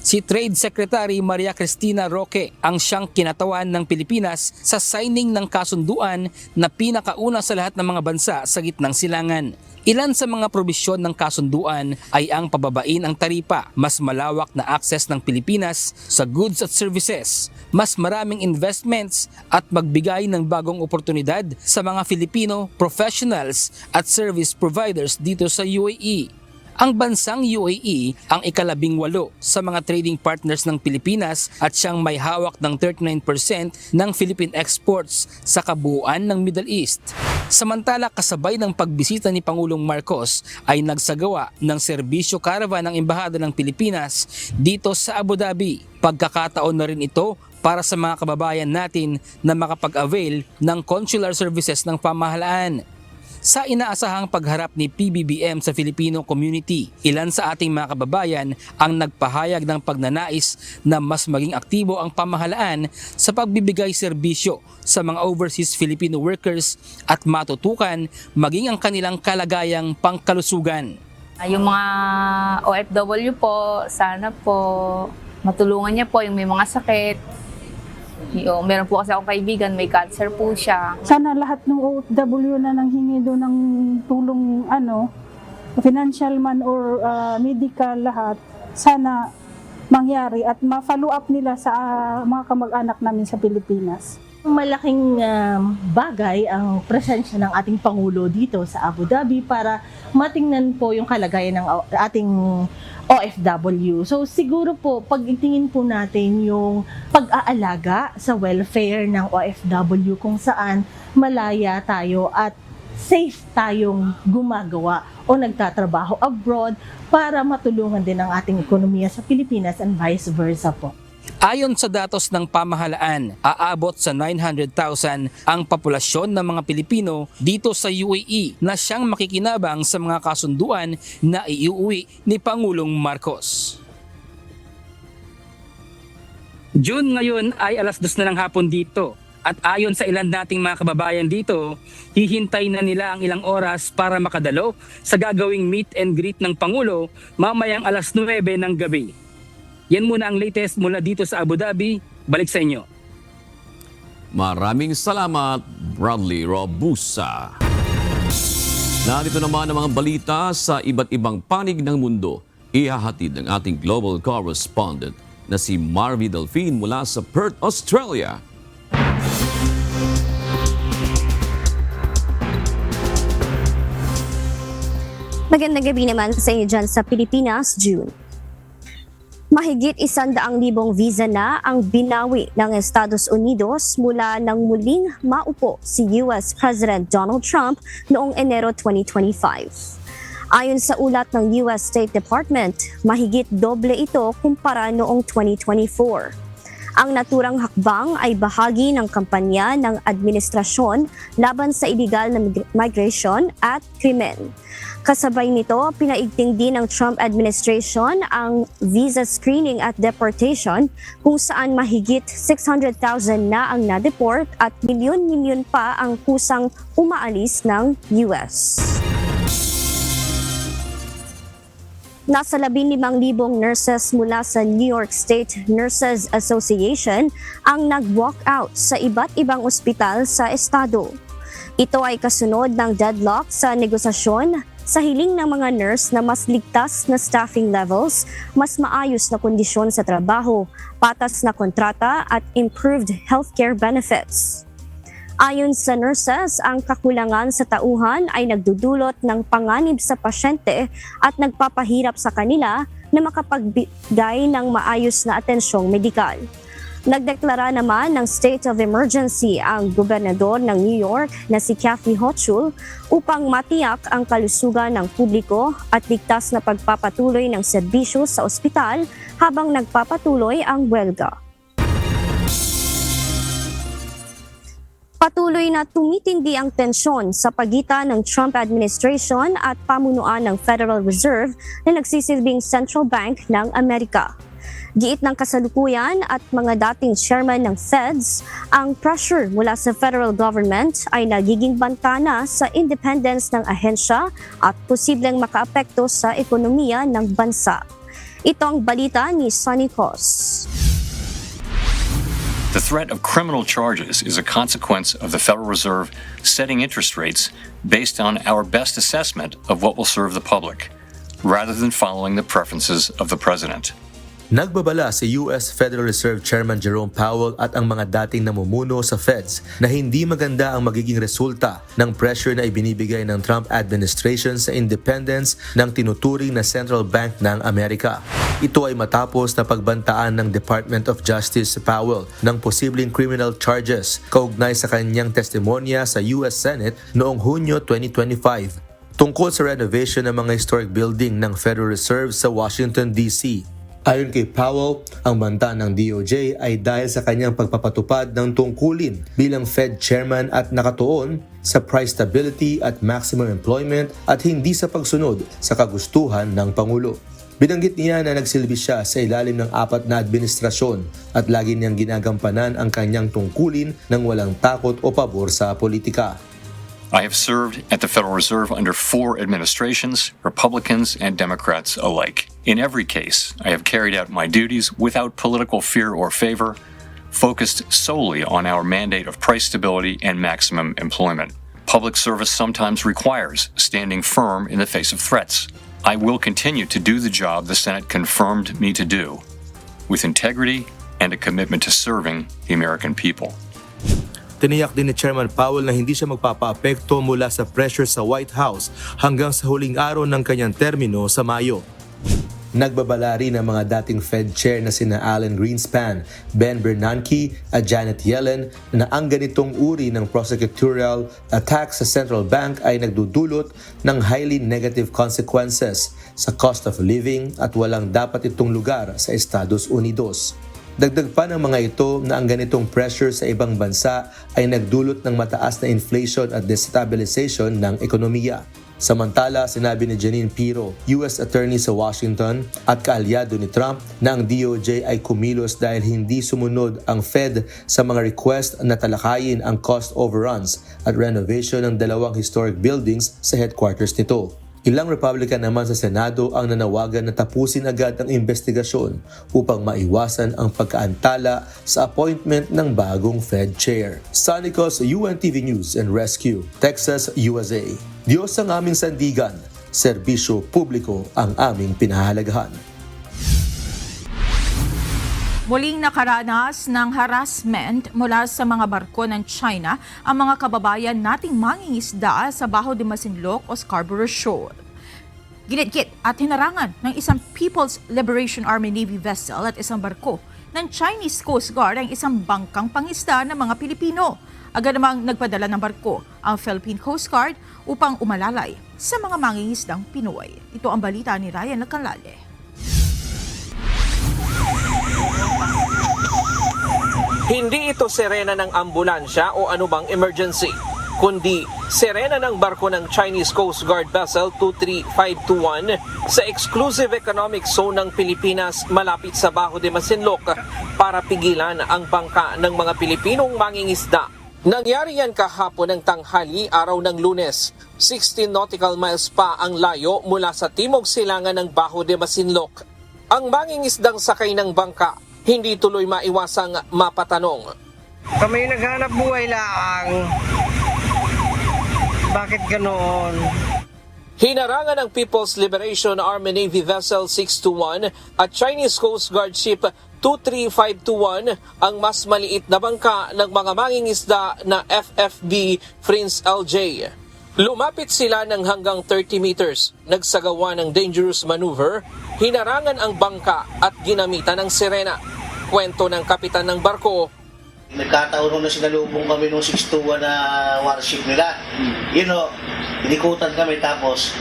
Si Trade Secretary Maria Cristina Roque ang siyang kinatawan ng Pilipinas sa signing ng kasunduan na pinakauna sa lahat ng mga bansa sa gitnang silangan. Ilan sa mga probisyon ng kasunduan ay ang pababain ang taripa, mas malawak na access ng Pilipinas sa goods at services, mas maraming investments at magbigay ng bagong oportunidad sa mga Filipino professionals at service providers dito sa UAE. Ang bansang UAE ang ika-18 sa mga trading partners ng Pilipinas at siyang may hawak ng 39% ng Philippine exports sa kabuuan ng Middle East. Samantala, kasabay ng pagbisita ni Pangulong Marcos ay nagsagawa ng serbisyo caravan ng Embahada ng Pilipinas dito sa Abu Dhabi. Pagkakataon na rin ito para sa mga kababayan natin na makapag-avail ng consular services ng pamahalaan. Sa inaasahang pagharap ni PBBM sa Filipino community, ilan sa ating mga kababayan ang nagpahayag ng pagnanais na mas maging aktibo ang pamahalaan sa pagbibigay serbisyo sa mga overseas Filipino workers at matutukan maging ang kanilang kalagayang pangkalusugan. Yung mga OFW po, sana po matulungan niya po yung may mga sakit. Yung, meron po kasi akong kaibigan, may cancer po siya. Sana lahat ng OFW na nanghingi doon ng tulong, financial man or medical, lahat, sana mangyari at ma-follow up nila sa mga kamag-anak namin sa Pilipinas. Malaking bagay ang presensya ng ating Pangulo dito sa Abu Dhabi para matingnan po yung kalagayan ng ating OFW. So siguro po, pagtingin po natin yung pag-aalaga sa welfare ng OFW kung saan malaya tayo at safe tayong gumagawa o nagtatrabaho abroad para matulungan din ang ating ekonomiya sa Pilipinas and vice versa po. Ayon sa datos ng pamahalaan, aabot sa 900,000 ang populasyon ng mga Pilipino dito sa UAE na siyang makikinabang sa mga kasunduan na iuwi ni Pangulong Marcos. June ngayon ay 2:00 na ng hapon dito. At ayon sa ilan nating mga kababayan dito, hihintay na nila ang ilang oras para makadalo sa gagawing meet and greet ng Pangulo mamayang 9:00 ng gabi. Yan muna ang latest mula dito sa Abu Dhabi. Balik sa inyo. Maraming salamat, Bradley Robusa. Narito naman ang mga balita sa iba't ibang panig ng mundo. Ihahatid ng ating global correspondent na si Marvy Delfin mula sa Perth, Australia. Magandang gabi naman sa inyo dyan sa Pilipinas, June. Mahigit 100,000 visa na ang binawi ng Estados Unidos mula nang muling maupo si US President Donald Trump noong Enero 2025. Ayon sa ulat ng US State Department, mahigit doble ito kumpara noong 2024. Ang naturang hakbang ay bahagi ng kampanya ng administrasyon laban sa illegal na migration at krimen. Kasabay nito, pinaigting din ng Trump administration ang visa screening at deportation kung saan mahigit 600,000 na ang na-deport at milyon-milyon pa ang kusang umaalis ng US. Nasa 15,000 nurses mula sa New York State Nurses Association ang nag-walk out sa iba't ibang ospital sa estado. Ito ay kasunod ng deadlock sa negosasyon sa hiling ng mga nurse na mas ligtas na staffing levels, mas maayos na kondisyon sa trabaho, patas na kontrata at improved healthcare benefits. Ayon sa nurses, ang kakulangan sa tauhan ay nagdudulot ng panganib sa pasyente at nagpapahirap sa kanila na makapagbigay ng maayos na atensyong medikal. Nagdeklara naman ng state of emergency ang gobernador ng New York na si Kathy Hochul upang matiyak ang kalusugan ng publiko at ligtas na pagpapatuloy ng serbisyo sa ospital habang nagpapatuloy ang huelga. Patuloy na tumitindi ang tensyon sa pagitan ng Trump administration at pamunuan ng Federal Reserve na nagsisilbing Central Bank ng Amerika. Giit ng kasalukuyan at mga dating chairman ng Feds, ang pressure mula sa federal government ay nagiging bantana sa independence ng ahensya at posibleng makaapekto sa ekonomiya ng bansa. Ito ang balita ni Sonny Cos. The threat of criminal charges is a consequence of the Federal Reserve setting interest rates based on our best assessment of what will serve the public, rather than following the preferences of the president. Nagbabala si US Federal Reserve Chairman Jerome Powell at ang mga dating namumuno sa Feds na hindi maganda ang magiging resulta ng pressure na ibinibigay ng Trump administration sa independence ng tinuturing na Central Bank ng Amerika. Ito ay matapos na pagbantaan ng Department of Justice si Powell ng posibleng criminal charges kaugnay sa kanyang testimonya sa US Senate noong Hunyo 2025 tungkol sa renovation ng mga historic building ng Federal Reserve sa Washington, D.C. Ayon kay Powell, ang banta ng DOJ ay dahil sa kanyang pagpapatupad ng tungkulin bilang Fed Chairman at nakatuon sa price stability at maximum employment at hindi sa pagsunod sa kagustuhan ng Pangulo. Binanggit niya na nagsilbi siya sa ilalim ng 4 na administrasyon at lagi niyang ginagampanan ang kanyang tungkulin ng walang takot o pabor sa politika. I have served at the Federal Reserve under 4 administrations, Republicans and Democrats alike. In every case, I have carried out my duties without political fear or favor, focused solely on our mandate of price stability and maximum employment. Public service sometimes requires standing firm in the face of threats. I will continue to do the job the Senate confirmed me to do, with integrity and a commitment to serving the American people. Tiniyak din ni Chairman Powell na hindi siya magpapaapekto mula sa pressure sa White House hanggang sa huling araw ng kanyang termino sa Mayo. Nagbabala rin ang mga dating Fed Chair na sina Alan Greenspan, Ben Bernanke at Janet Yellen na ang ganitong uri ng prosecutorial attack sa central bank ay nagdudulot ng highly negative consequences sa cost of living at walang dapat itong lugar sa Estados Unidos. Dagdag pa ng mga ito na ang ganitong pressure sa ibang bansa ay nagdulot ng mataas na inflation at destabilization ng ekonomiya. Samantala, sinabi ni Janine Pirro, U.S. Attorney sa Washington at kaalyado ni Trump na ang DOJ ay kumilos dahil hindi sumunod ang Fed sa mga request na talakayin ang cost overruns at renovation ng 2 historic buildings sa headquarters nito. Ilang Republican naman sa Senado ang nanawagan na tapusin agad ang investigasyon upang maiwasan ang pagkaantala sa appointment ng bagong Fed Chair. Sanicos, UNTV News and Rescue, Texas, USA. Diyos ang aming sandigan, serbisyo publiko ang aming pinahahalagahan. Muling nakaranas ng harassment mula sa mga barko ng China ang mga kababayan nating mangingisda sa Bajo de Masinloc o Scarborough Shoal. Ginitgit at hinarangan ng isang People's Liberation Army Navy vessel at isang barko ng Chinese Coast Guard ang isang bangkang pangisda ng mga Pilipino. Agad namang nagpadala ng barko ang Philippine Coast Guard upang umalalay sa mga mangingisdang Pinoy. Ito ang balita ni Ryan Lacanlale. Hindi ito sirena ng ambulansya o anumang emergency, kundi sirena ng barko ng Chinese Coast Guard Vessel 23521 sa Exclusive Economic Zone ng Pilipinas malapit sa Bajo de Masinloc para pigilan ang bangka ng mga Pilipinong mangingisda. Nangyari yan kahapon ng tanghali araw ng Lunes. 16 nautical miles pa ang layo mula sa timog silangan ng Bajo de Masinloc. Ang mangingisdang sakay ng bangka hindi tuloy maiwasang mapatanong. Kami naghanap buhay lang. Bakit ganoon? Hinarangan ng People's Liberation Army Navy Vessel 621 at Chinese Coast Guard Ship 23521 ang mas maliit na bangka ng mga mangingisda na FFB Prince LJ. Lumapit sila ng hanggang 30 meters, nagsagawa ng dangerous maneuver, hinarangan ang bangka at ginamitan ng sirena. Kwento ng kapitan ng barko, nagkataon na sinalubong kami nung 621 na warship nila. Inikutan kami tapos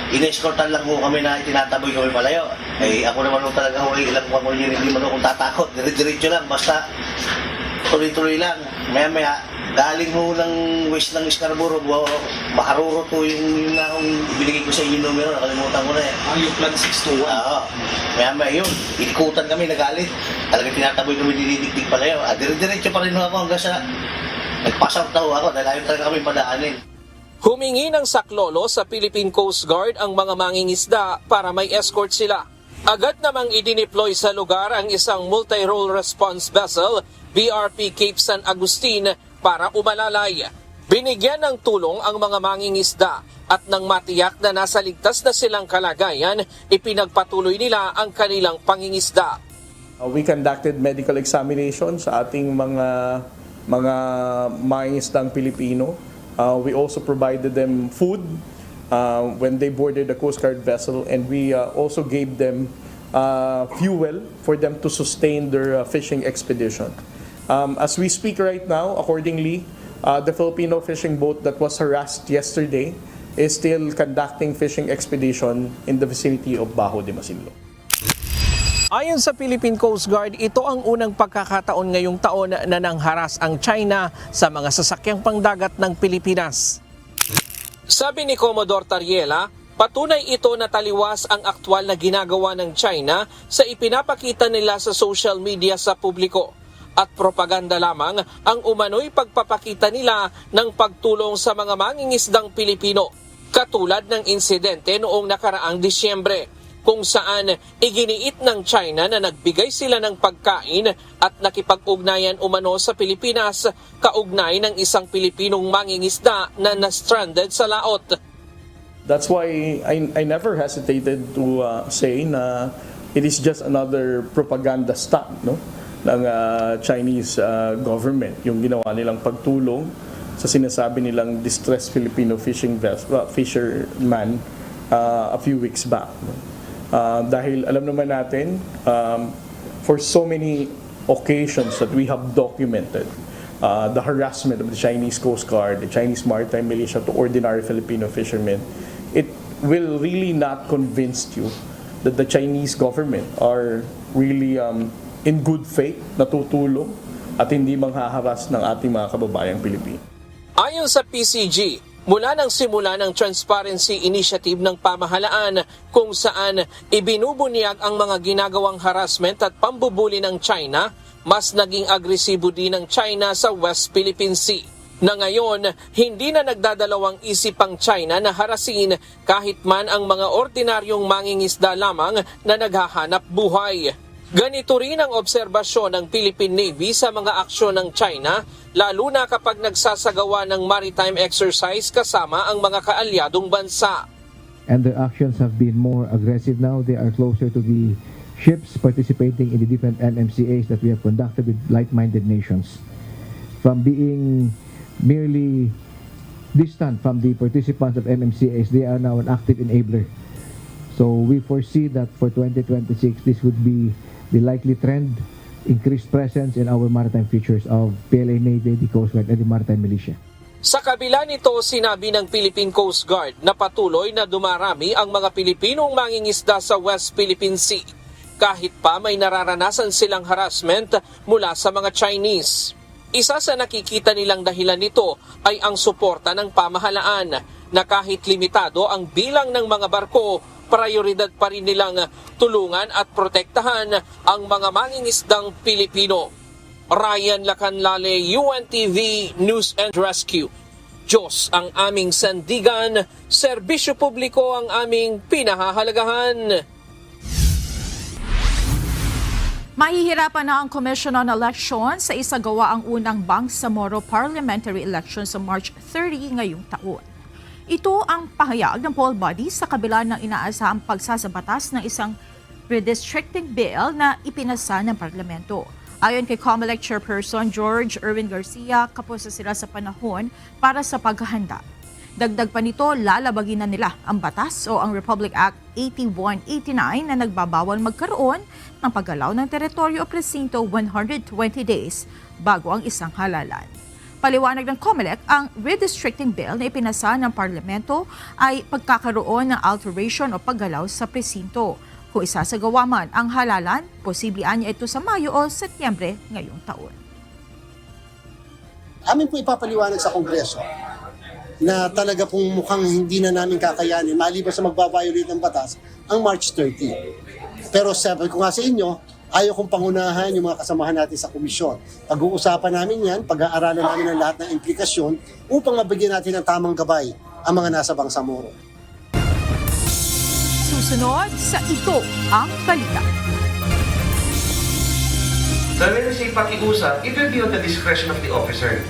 in-escortan lang ho kami na itinataboy kami palayo. Ako naman ho talaga ilang buwan ko hindi man akong tatakot. Diretso lang, basta tuloy-tuloy lang. Maya-maya, galing ho ng west ng Scarborough, Maharuro po yung akong binigay ko sa inyo numero, nakalimutan ko na yung plan 621? Oo. Maya-maya yun, inikutan kami, nagalit. Talagang tinataboy kami, dinidigdig pala yun. Diretso pa rin ako hanggang sa nag-pass out na ho ako dahil ayaw talaga kami padaanin. Humingi ng saklolo sa Philippine Coast Guard ang mga mangingisda para may escort sila. Agad namang idineploy sa lugar ang isang multi-role response vessel, BRP Cape San Agustin, para umalalay. Binigyan ng tulong ang mga mangingisda at nang matiyak na nasa ligtas na silang kalagayan, ipinagpatuloy nila ang kanilang pangingisda. We conducted medical examination sa ating mga mangingisdang Pilipino. We also provided them food when they boarded the Coast Guard vessel, and we also gave them fuel for them to sustain their fishing expedition. As we speak right now, accordingly, the Filipino fishing boat that was harassed yesterday is still conducting fishing expedition in the vicinity of Bajo de Masinloc. Ayon sa Philippine Coast Guard, ito ang unang pagkakataon ngayong taon na nangharas ang China sa mga sasakyang pangdagat ng Pilipinas. Sabi ni Commodore Tariela, patunay ito na taliwas ang aktwal na ginagawa ng China sa ipinapakita nila sa social media sa publiko. at propaganda lamang ang umano'y pagpapakita nila ng pagtulong sa mga mangingisdang Pilipino, katulad ng insidente noong nakaraang Disyembre, kung saan iginiit ng China na nagbigay sila ng pagkain at nakipag-ugnayan umano sa Pilipinas kaugnay ng isang Pilipinong mangingisda na na-stranded sa laot. That's why I never hesitated to say na it is just another propaganda stunt, no, ng Chinese government, yung ginawa nilang pagtulong sa sinasabi nilang distressed Filipino fisherman a few weeks back. No? Dahil alam naman natin, for so many occasions that we have documented, the harassment of the Chinese Coast Guard, the Chinese Maritime Militia to ordinary Filipino fishermen, it will really not convince you that the Chinese government are really in good faith natutulong at hindi manghaharas ng ating mga kababayang Pilipino. Ayon sa PCG, mula ng simula ng Transparency Initiative ng pamahalaan kung saan ibinubunyag ang mga ginagawang harassment at pambubuli ng China, mas naging agresibo din ng China sa West Philippine Sea. Na ngayon, hindi na nagdadalawang isip ang China na harasin kahit man ang mga ordinaryong mangingisda lamang na naghahanap buhay. Ganito rin ang obserbasyon ng Philippine Navy sa mga aksyon ng China, lalo na kapag nagsasagawa ng maritime exercise kasama ang mga kaalyadong bansa. And their actions have been more aggressive now. They are closer to the ships participating in the different MMCAs that we have conducted with like-minded nations. From being merely distant from the participants of MMCAs, they are now an active enabler. So we foresee that for 2026, this would be the likely trend, increased presence in our maritime features of PLA Navy, the Coast Guard, and the Maritime Militia. Sa kabila nito, sinabi ng Philippine Coast Guard na patuloy na dumarami ang mga Pilipinong mangingisda sa West Philippine Sea, kahit pa may nararanasan silang harassment mula sa mga Chinese. Isa sa nakikita nilang dahilan nito ay ang suporta ng pamahalaan na kahit limitado ang bilang ng mga barko, prioridad pa rin nilang tulungan at protektahan ang mga mangingisdang Pilipino. Ryan Lacanlale, UNTV News and Rescue. Diyos ang aming sandigan, serbisyo publiko ang aming pinahahalagahan. Mahihirapan na ang Commission on Elections sa isagawa ang unang Bangsamoro Parliamentary Election sa March 30 ngayong taon. Ito ang pahayag ng poll body sa kabila ng inaasahang pagsasabatas ng isang redistricting bill na ipinasa ng parlamento. Ayon kay COMELEC Chairperson George Erwin Garcia, kapos na sila sa panahon para sa paghahanda. Dagdag pa nito, lalabagin na nila ang batas o ang Republic Act 8189 na nagbabawal magkaroon ng paggalaw ng teritoryo o presinto 120 days bago ang isang halalan. Paliwanag ng COMELEC, ang redistricting bill na ipinasa ng parlamento ay pagkakaroon ng alteration o paggalaw sa presinto. Kung isasagawa man ang halalan, posibleng niya ito sa Mayo o Setyembre ngayong taon. Amin po ipapaliwanag sa Kongreso na talaga pong mukhang hindi na namin kakayanin, maliban sa magbabiolate ng batas, ang March 30. Pero sabi ko nga sa inyo, ayaw kong pangunahan yung mga kasamahan natin sa komisyon. Pag-uusapan namin yan, pag-aaralan namin ang lahat ng implikasyon upang mabigyan natin ng tamang gabay ang mga nasa Bangsamoro. Susunod sa Ito ang Balita. Dahil sa pakiusap, it will be on the discretion of the officer.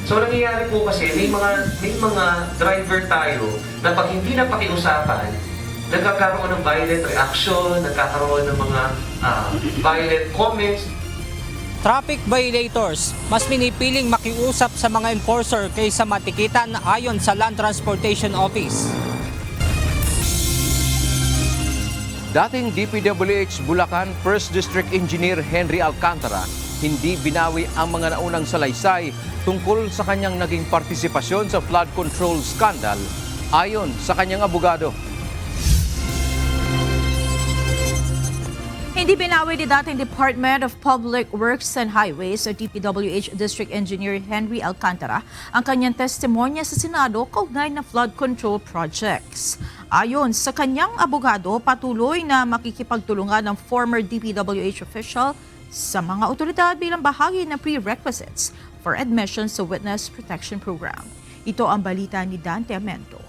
So nangyayari po kasi, may mga driver tayo na pag hindi na pakiusapan, nagkakaroon ng violent reaction, nagkakaroon ng mga violent comments. Traffic violators, mas pinipiling makiusap sa mga enforcer kaysa matikitan ayon sa Land Transportation Office. Dating DPWH Bulacan 1st District Engineer Henry Alcantara, hindi binawi ang mga naunang salaysay tungkol sa kanyang naging partisipasyon sa flood control scandal ayon sa kanyang abogado. Hindi binawi ni dating Department of Public Works and Highways o DPWH District Engineer Henry Alcantara ang kanyang testimonya sa Senado kaugnay ng flood control projects. Ayon sa kanyang abogado, patuloy na makikipagtulungan ng former DPWH official sa mga otoridad bilang bahagi ng prerequisites for admission sa Witness Protection Program. Ito ang balita ni Dante Amento.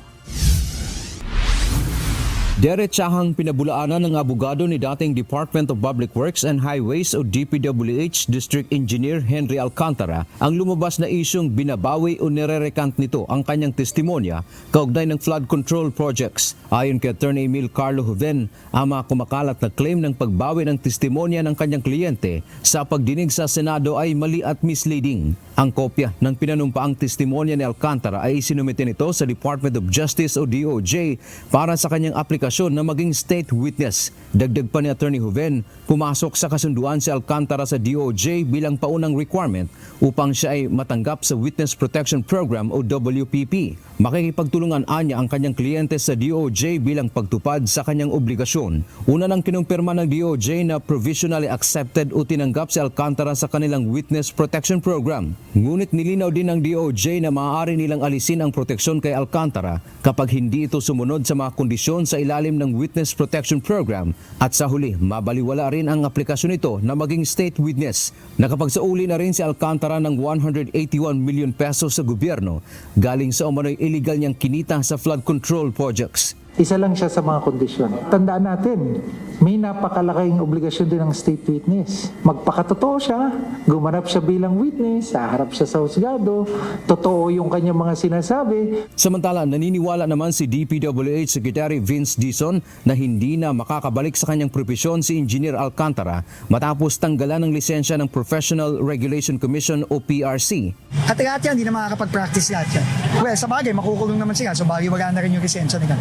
Deretsahang pinabulaanan ng abogado ni dating Department of Public Works and Highways o DPWH District Engineer Henry Alcantara ang lumabas na isyong binabawi o nire-recant nito ang kanyang testimonya kaugnay ng flood control projects. Ayon kay Attorney Emil Carlo Joven, ang mga kumakalat na claim ng pagbawi ng testimonya ng kanyang kliyente sa pagdinig sa Senado ay mali at misleading. Ang kopya ng pinanumpaang testimonya ni Alcantara ay sinumite nito sa Department of Justice o DOJ para sa kanyang aplikasyon na maging state witness. Dagdag pa ni Attorney Joven, pumasok sa kasunduan si Alcantara sa DOJ bilang paunang requirement upang siya ay matanggap sa Witness Protection Program o WPP. Makikipagtulungan anya ang kanyang kliyente sa DOJ bilang pagtupad sa kanyang obligasyon. Una nang kinumpirma ng DOJ na provisionally accepted o tinanggap si Alcantara sa kanilang Witness Protection Program. Ngunit nilinaw din ng DOJ na maaari nilang alisin ang proteksyon kay Alcantara kapag hindi ito sumunod sa mga kondisyon sa ilalim ng Witness Protection Program at sa huli, mabaliwala rin ang aplikasyon nito na maging state witness. Nakapagsauli na rin si Alcantara ng 181 million pesos sa gobyerno galing sa umano'y illegal niyang kinita sa flood control projects. Isa lang siya sa mga kondisyon. Tandaan natin, may napakalaking obligasyon din ng state witness. Magpakatotoo siya, gumanap siya bilang witness, haharap siya sa husgado, totoo yung kanyang mga sinasabi. Samantala, naniniwala naman si DPWH Secretary Vince Dizon na hindi na makakabalik sa kanyang propesyon si Engineer Alcantara matapos tanggalan ng lisensya ng Professional Regulation Commission o PRC. Hati-hati yan, hindi na makakapag-practice lahat yan. Well, sa bagay, makukulong naman sila, so bagay wala na rin yung lisensya nila.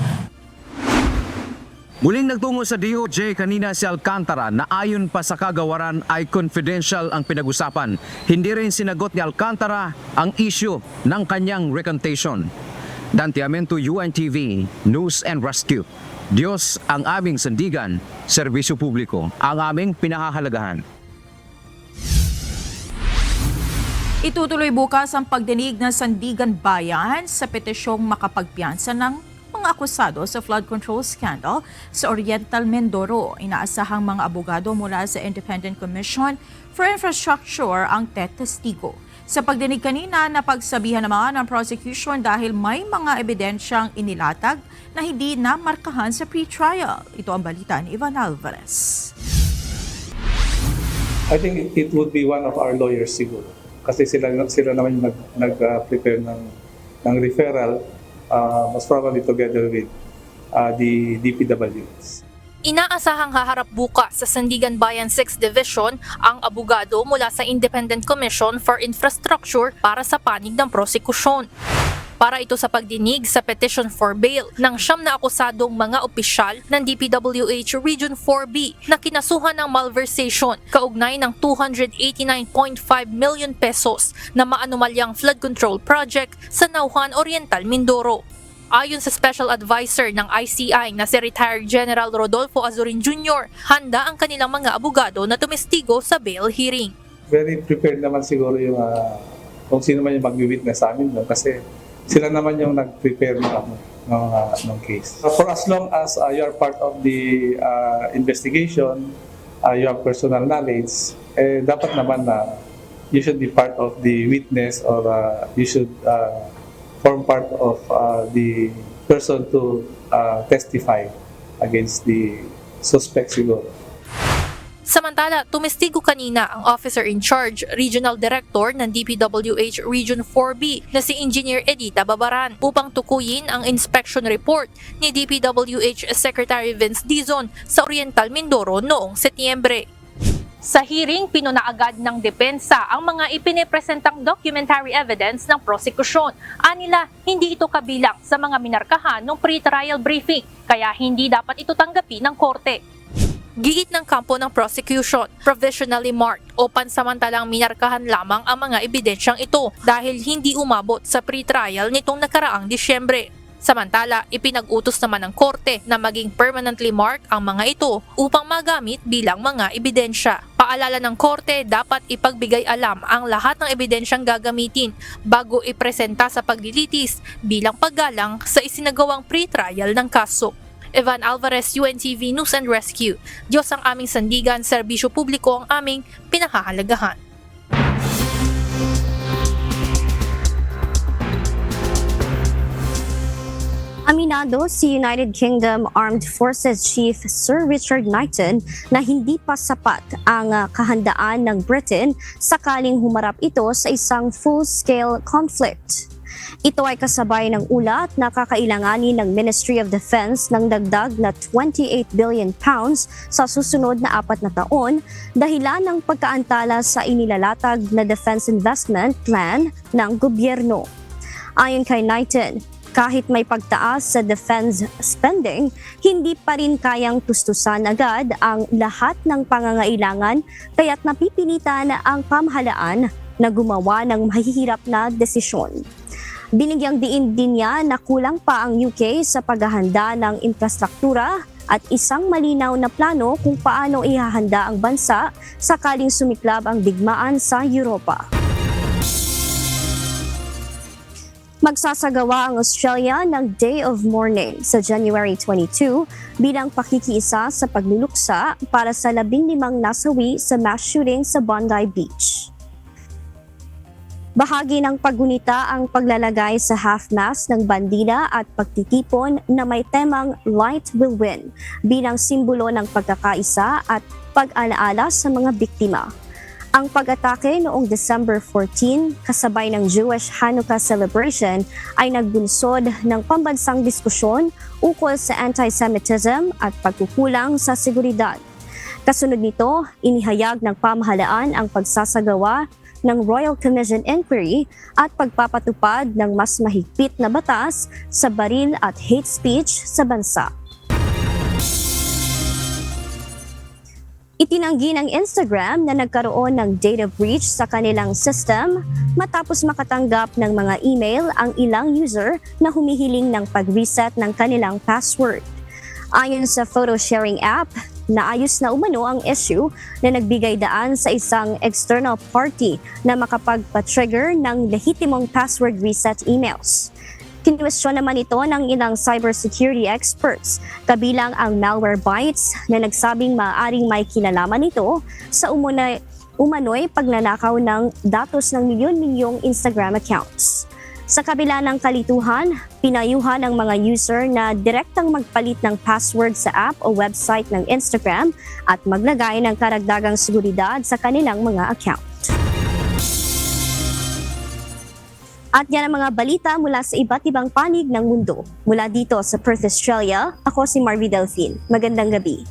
Muling nagtungo sa DOJ kanina si Alcantara na ayon pa sa kagawaran ay confidential ang pinag-usapan. Hindi rin sinagot ni Alcantara ang issue ng kanyang recantation. Dante Amento, UNTV, News and Rescue. Diyos ang aming sandigan, serbisyo publiko ang aming pinahahalagahan. Itutuloy bukas ang pagdinig ng Sandigan Bayan sa petisyong makapagpiyansa ng mga akusado sa flood control scandal sa Oriental Mindoro. Inaasahang mga abogado mula sa Independent Commission for Infrastructure ang testigo. Sa pagdinig kanina, napagsabihan naman ang prosecution dahil may mga ebidensyang inilatag na hindi na markahan sa pre-trial. Ito ang balita ni Ivan Alvarez. I think it would be one of our lawyers siguro. Kasi sila naman yung nag-prepare ng referral, most probably together with the DPWH. Inaasahang haharap bukas sa Sandigan Bayan 6th Division ang abogado mula sa Independent Commission for Infrastructure para sa panig ng prosekusyon. Para ito sa pagdinig sa petition for bail ng 9 na akusadong mga opisyal ng DPWH Region 4B na kinasuhan ng malversation kaugnay ng 289.5 million pesos na maanumalyang flood control project sa Nauhan Oriental, Mindoro. Ayon sa Special Advisor ng ICI na si Retired General Rodolfo Azurin Jr., handa ang kanilang mga abogado na tumestigo sa bail hearing. Very prepared naman siguro yung kung sino man yung mag-witness sa amin kasi sila naman yung nag-prepare ng case. For as long as you are part of the investigation, you have personal knowledge, dapat naman na you should be part of the witness or you should form part of the person to testify against the suspect siguro. Samantala, tumestigo kanina ang officer in charge, Regional Director ng DPWH Region 4B na si Engineer Edita Babaran upang tukuyin ang inspection report ni DPWH Secretary Vince Dizon sa Oriental Mindoro noong Setyembre. Sa hearing, pinuna agad ng depensa ang mga ipinipresentang documentary evidence ng prosekusyon. Anila, hindi ito kabilang sa mga minarkahan ng pre-trial briefing, kaya hindi dapat ito tanggapin ng korte. Giit ng kampo ng prosecution, provisionally marked o pansamantalang minarkahan lamang ang mga ebidensyang ito dahil hindi umabot sa pre-trial nitong nakaraang Disyembre. Samantala, ipinag-utos naman ng korte na maging permanently marked ang mga ito upang magamit bilang mga ebidensya. Paalala ng korte, dapat ipagbigay alam ang lahat ng ebidensyang gagamitin bago ipresenta sa paglilitis bilang paggalang sa isinagawang pre-trial ng kaso. Evan Alvarez, UNTV News and Rescue. Diyos ang aming sandigan, serbisyo publiko ang aming pinahahalagahan. Aminado si United Kingdom Armed Forces Chief Sir Richard Knighton na hindi pa sapat ang kahandaan ng Britain sakaling humarap ito sa isang full-scale conflict. Ito ay kasabay ng ulat na kakailanganin ng Ministry of Defense ng dagdag na £28 billion sa susunod na 4 na taon dahilan ng pagkaantala sa inilalatag na Defense Investment Plan ng gobyerno. Ayon kay Knighton, kahit may pagtaas sa defense spending, hindi pa rin kayang tustusan agad ang lahat ng pangangailangan kaya't napipilitan ang pamahalaan na gumawa ng mahihirap na desisyon. Binigyang diin din niya na kulang pa ang UK sa paghahanda ng infrastruktura at isang malinaw na plano kung paano ihahanda ang bansa sakaling sumiklab ang digmaan sa Europa. Magsasagawa ang Australia ng Day of Mourning sa January 22 bilang pakikiisa sa pagluluksa para sa 15 nasawi sa mass shooting sa Bondi Beach. Bahagi ng paggunita ang paglalagay sa half-mast ng bandila at pagtitipon na may temang Light Will Win bilang simbolo ng pagkakaisa at pag-alaala sa mga biktima. Ang pag-atake noong December 14 kasabay ng Jewish Hanukkah celebration ay nagbunsod ng pambansang diskusyon ukol sa anti-Semitism at pagkukulang sa seguridad. Kasunod nito, inihayag ng pamahalaan ang pagsasagawa ng Royal Commission Inquiry at pagpapatupad ng mas mahigpit na batas sa baril at hate speech sa bansa. Itinanggi ng Instagram na nagkaroon ng data breach sa kanilang system matapos makatanggap ng mga email ang ilang user na humihiling ng pag-reset ng kanilang password. Ayon sa photo sharing app, naayos na umano ang issue na nagbigay daan sa isang external party na makapagpa-trigger ng lehitimong password reset emails. Kinwestiyon naman ito ng ilang cybersecurity experts, kabilang ang Malwarebytes na nagsabing maaaring may kinalaman ito sa umano'y pagnanakaw ng datos ng milyon-milyong Instagram accounts. Sa kabila ng kalituhan, pinayuhan ang mga user na direktang magpalit ng password sa app o website ng Instagram at maglagay ng karagdagang seguridad sa kanilang mga account. At yan ang mga balita mula sa iba't ibang panig ng mundo. Mula dito sa Perth, Australia, ako si Marvy Delphine. Magandang gabi.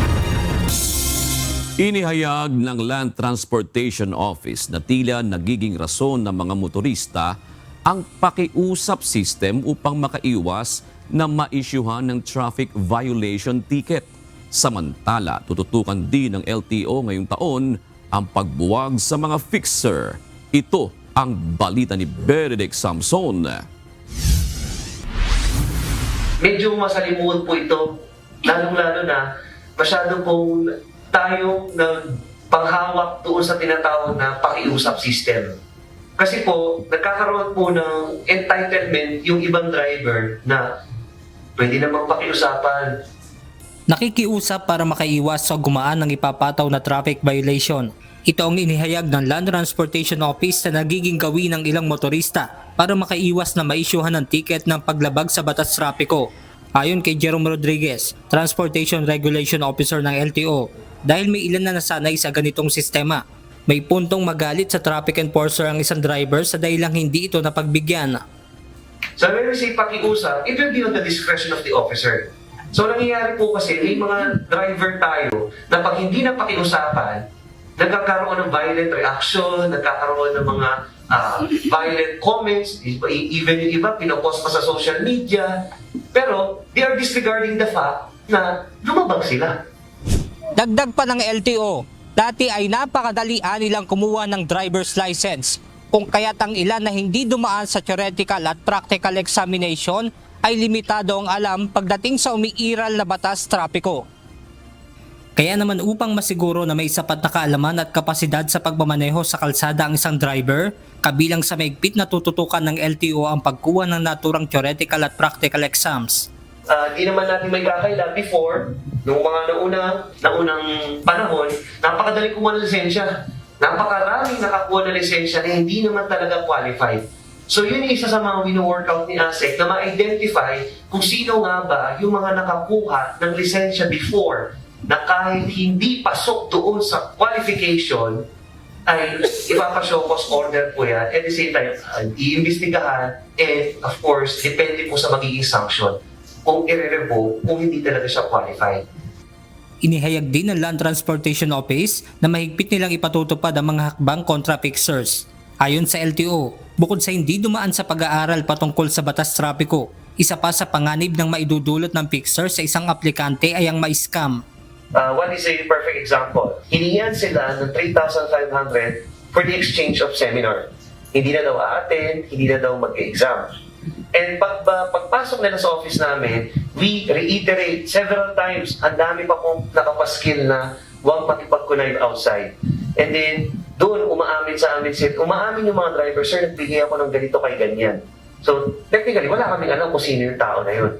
Inihayag ng Land Transportation Office na tila nagiging rason ng mga motorista ang pakiusap system upang makaiwas na ma-issuehan ng traffic violation ticket. Samantala, tututukan din ng LTO ngayong taon ang pagbuwag sa mga fixer. Ito ang balita ni Benedict Samson. Medyo masalimuot po ito, lalong-lalo na masyado pong tayong panghawak doon sa tinatawag na pakiusap system. Kasi po, nagkakaroon po ng entitlement yung ibang driver na pwede namang pakiusapan. Nakikiusap para makaiwas sa gumaan ng ipapataw na traffic violation. Ito ang inihayag ng Land Transportation Office na nagiging gawin ng ilang motorista para makaiwas na maisyuhan ng ticket ng paglabag sa batas trapiko. Ayon kay Jerome Rodriguez, Transportation Regulation Officer ng LTO, dahil may ilan na nasanay sa ganitong sistema, may puntong magalit sa traffic enforcer ang isang driver sa dahilang hindi ito napagbigyan. So when we say pakiusap, it will be on the discretion of the officer. So nangyayari po kasi may mga driver tayo na pag hindi na pakiusapan, nagkakaroon ng violent reaction, nagkakaroon ng mga violent comments, even yung iba pinopost pa sa social media, pero they are disregarding the fact na lumabag sila. Dagdag pa ng LTO, dati ay napakadalian nilang kumuha ng driver's license, kung kaya't ang ilan na hindi dumaan sa theoretical at practical examination ay limitado ang alam pagdating sa umiiral na batas trapiko. Kaya naman upang masiguro na may sapat na kaalaman at kapasidad sa pagmamaneho sa kalsada ang isang driver, kabilang sa maigpit na tututukan ng LTO ang pagkuha ng naturang theoretical at practical exams. Di naman natin may kakaila before, noong mga naunang panahon, napakadali kumuha ng lisensya. Napakaraming nakakuha ng lisensya na hindi naman talaga qualified. So yun yung isa sa mga wino-workout ni ASEC na ma-identify kung sino nga ba yung mga nakakuha ng lisensya before na kahit hindi pasok doon sa qualification ay ipapashow cause order po yan. At the same time, iimbestigahan and of course, depende po sa magiging sanction kung i-revoke kung hindi talaga siya qualified. Inihayag din ng Land Transportation Office na mahigpit nilang ipatutupad ang mga hakbang kontra fixers. Ayon sa LTO, bukod sa hindi dumaan sa pag-aaral patungkol sa batas trapiko, isa pa sa panganib ng maidudulot ng fixer sa isang aplikante ay ang ma-scam. What is a perfect example? Hinihingan sila ng 3,500 for the exchange of seminar. Hindi na daw a-attend, hindi na daw mag-exam. And pagpasok nila sa office namin, we reiterate several times, ang dami pa pong nakapaskil na huwag makipag-connive outside. And then, doon umaamin yung mga driver, sir, nagbigay ako ng ganito kay ganyan. So, technically, wala kaming alam kung sino yung tao na yun.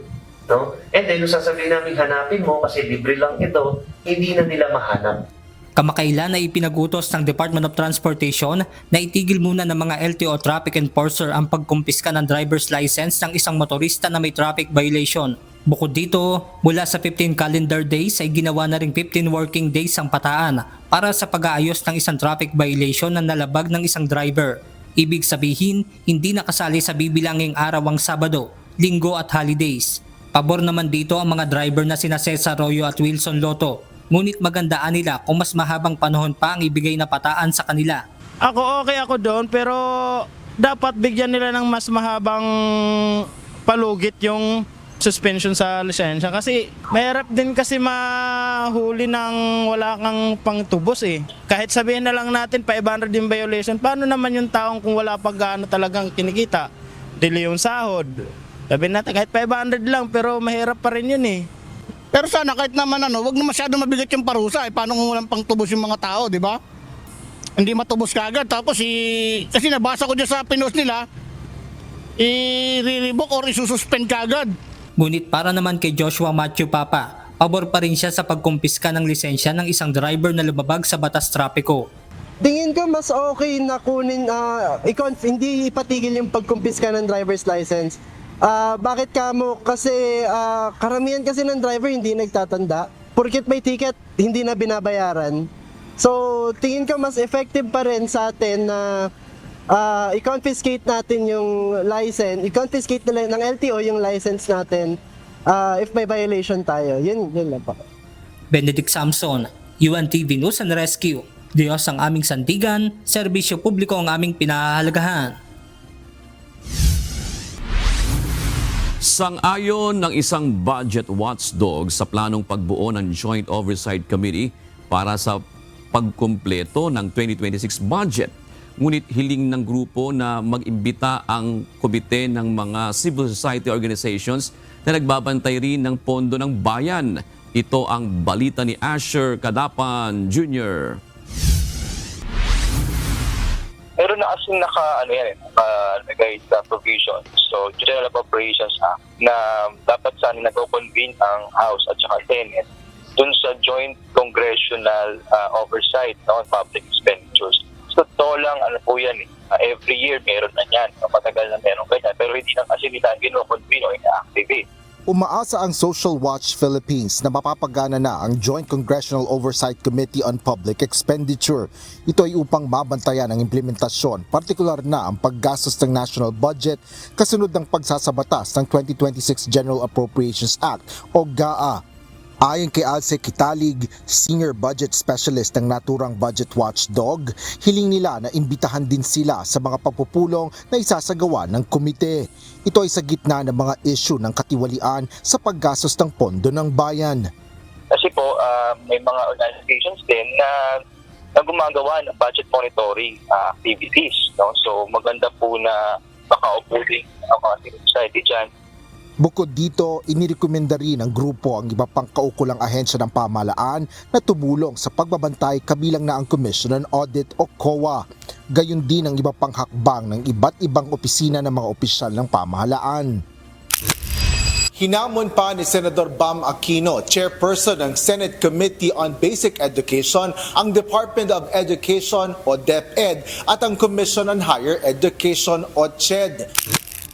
No? And then, nung sasabihin namin, hanapin mo kasi libre lang ito, hindi na nila mahanap. Kamakailan ay ipinagutos ng Department of Transportation na itigil muna ng mga LTO traffic enforcer ang pagkumpiska ng driver's license ng isang motorista na may traffic violation. Bukod dito, mula sa 15 calendar days ay ginawa na ring 15 working days ang pataan para sa pag-aayos ng isang traffic violation na nalabag ng isang driver. Ibig sabihin, hindi nakasali sa bibilanging araw ang Sabado, Linggo at holidays. Pabor naman dito ang mga driver na sina Cesar Royo at Wilson Loto. Ngunit magandaan nila kung mas mahabang panahon pa ang ibigay na pataan sa kanila. Okay ako doon, pero dapat bigyan nila ng mas mahabang palugit yung suspension sa lisensya. Kasi mahirap din kasi mahuli ng wala kang pangtubos eh. Kahit sabihin na lang natin 500 yung violation, paano naman yung taong kung wala pag gaano talagang kinikita? Dili yung sahod. Sabihin natin kahit 500 lang pero mahirap pa rin yun eh. Pero sana kahit naman wag na masyado mabigat yung parusa. Paano kung walang pangtubos yung mga tao, di ba? Hindi matubos kagad. Tapos kasi nabasa ko dyan sa pinost nila, i-revoke or isususpend kagad. Ngunit para naman kay Joshua Matthew Papa, pabor pa rin siya sa pagkumpiska ng lisensya ng isang driver na lumabag sa batas trapiko. Tingin ko mas okay na kunin, hindi ipatigil yung pagkumpiska ng driver's license. Bakit kamo? Kasi karamihan kasi ng driver hindi nagtatanda. Porket may ticket, hindi na binabayaran. So, tingin ko mas effective pa rin sa atin na i-confiscate natin yung license, i-confiscate ng LTO yung license natin if may violation tayo. Yun lang po. Benedict Samson, UNTV News and Rescue. Diyos ang aming sandigan, serbisyo publiko ang aming pinahahalagahan. Sang-ayon ng isang budget watchdog sa planong pagbuo ng Joint Oversight Committee para sa pagkumpleto ng 2026 budget. Ngunit hiling ng grupo na mag-imbita ang komite ng mga civil society organizations na nagbabantay rin ng pondo ng bayan. Ito ang balita ni Asher Cadapan Jr. Meron na kasing nakalagay sa provision. So, General Appropriations Act na dapat sana nag-convene ang House at saka Senate dun sa Joint Congressional Oversight on Public Expenditures. So, to lang, po yan every year meron na yan. Matagal na meron ganyan. Pero hindi na kasi nila gino-convene o ina-activate. Umaasa ang Social Watch Philippines na mapapagana na ang Joint Congressional Oversight Committee on Public Expenditure. Ito ay upang mabantayan ang implementasyon, partikular na ang paggastos ng national budget kasunod ng pagsasabatas ng 2026 General Appropriations Act o GAA. Ayon kay Alce Kitalig, Senior Budget Specialist ng naturang Budget Watchdog, hiling nila na imbitahan din sila sa mga pagpupulong na isasagawa ng komite. Ito ay sa gitna ng mga issue ng katiwalian sa paggastos ng pondo ng bayan. Kasi po, may mga organizations din na gumagawa ng budget monitoring activities. No? So maganda po na makaupo din ang mga civil society dyan. Bukod dito, inirekomenda rin ng grupo ang iba pang kaukulang ahensya ng pamahalaan na tumulong sa pagbabantay kabilang na ang Commission on Audit o COA. Gayon din ang iba pang hakbang ng iba't ibang opisina ng mga opisyal ng pamahalaan. Hinamon pa ni Senador Bam Aquino, chairperson ng Senate Committee on Basic Education, ang Department of Education o DepEd at ang Commission on Higher Education o CHED.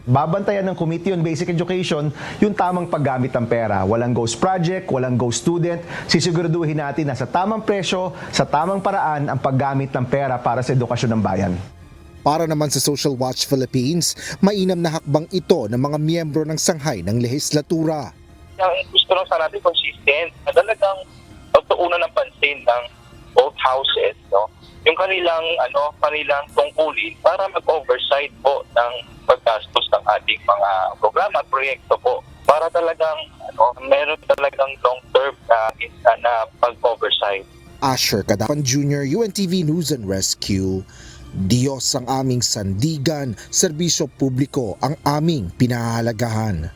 Babantayan ng Committee on Basic Education yung tamang paggamit ng pera. Walang ghost project, walang ghost student. Sisiguraduhin natin na sa tamang presyo, sa tamang paraan ang paggamit ng pera para sa edukasyon ng bayan. Para naman sa Social Watch Philippines, mainam na hakbang ito ng mga miyembro ng sanghay ng lehislatura. Ang gusto lang sana natin consistent na talagang pagtuunan ng pansin ng both houses, no? Yung kanilang tungkulin para mag-oversight po ng paggastos ng ating mga programa at proyekto po para talagang meron talagang long-term na pag-oversight. Asher Cadapan Jr., UNTV News and Rescue. Diyos ang aming sandigan, serbisyo publiko ang aming pinahahalagahan.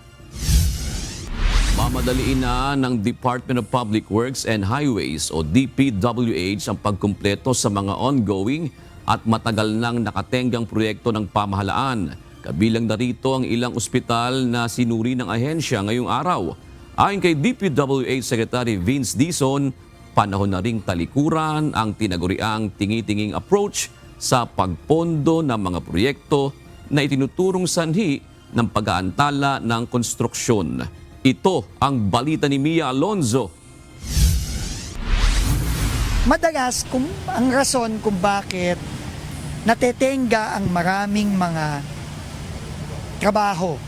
Mamadaliin na ng Department of Public Works and Highways o DPWH ang pagkumpleto sa mga ongoing at matagal nang nakatenggang proyekto ng pamahalaan. Kabilang na rito ang ilang ospital na sinuri ng ahensya ngayong araw. Ayon kay DPWH Secretary Vince Dizon, panahon na ring talikuran ang tinaguriang tingi-tinging approach sa pagpondo ng mga proyekto na itinuturong sanhi ng pag-aantala ng konstruksyon. Ito ang balita ni Mia Alonzo. Madalas, ang rason kung bakit natetenga ang maraming mga trabaho,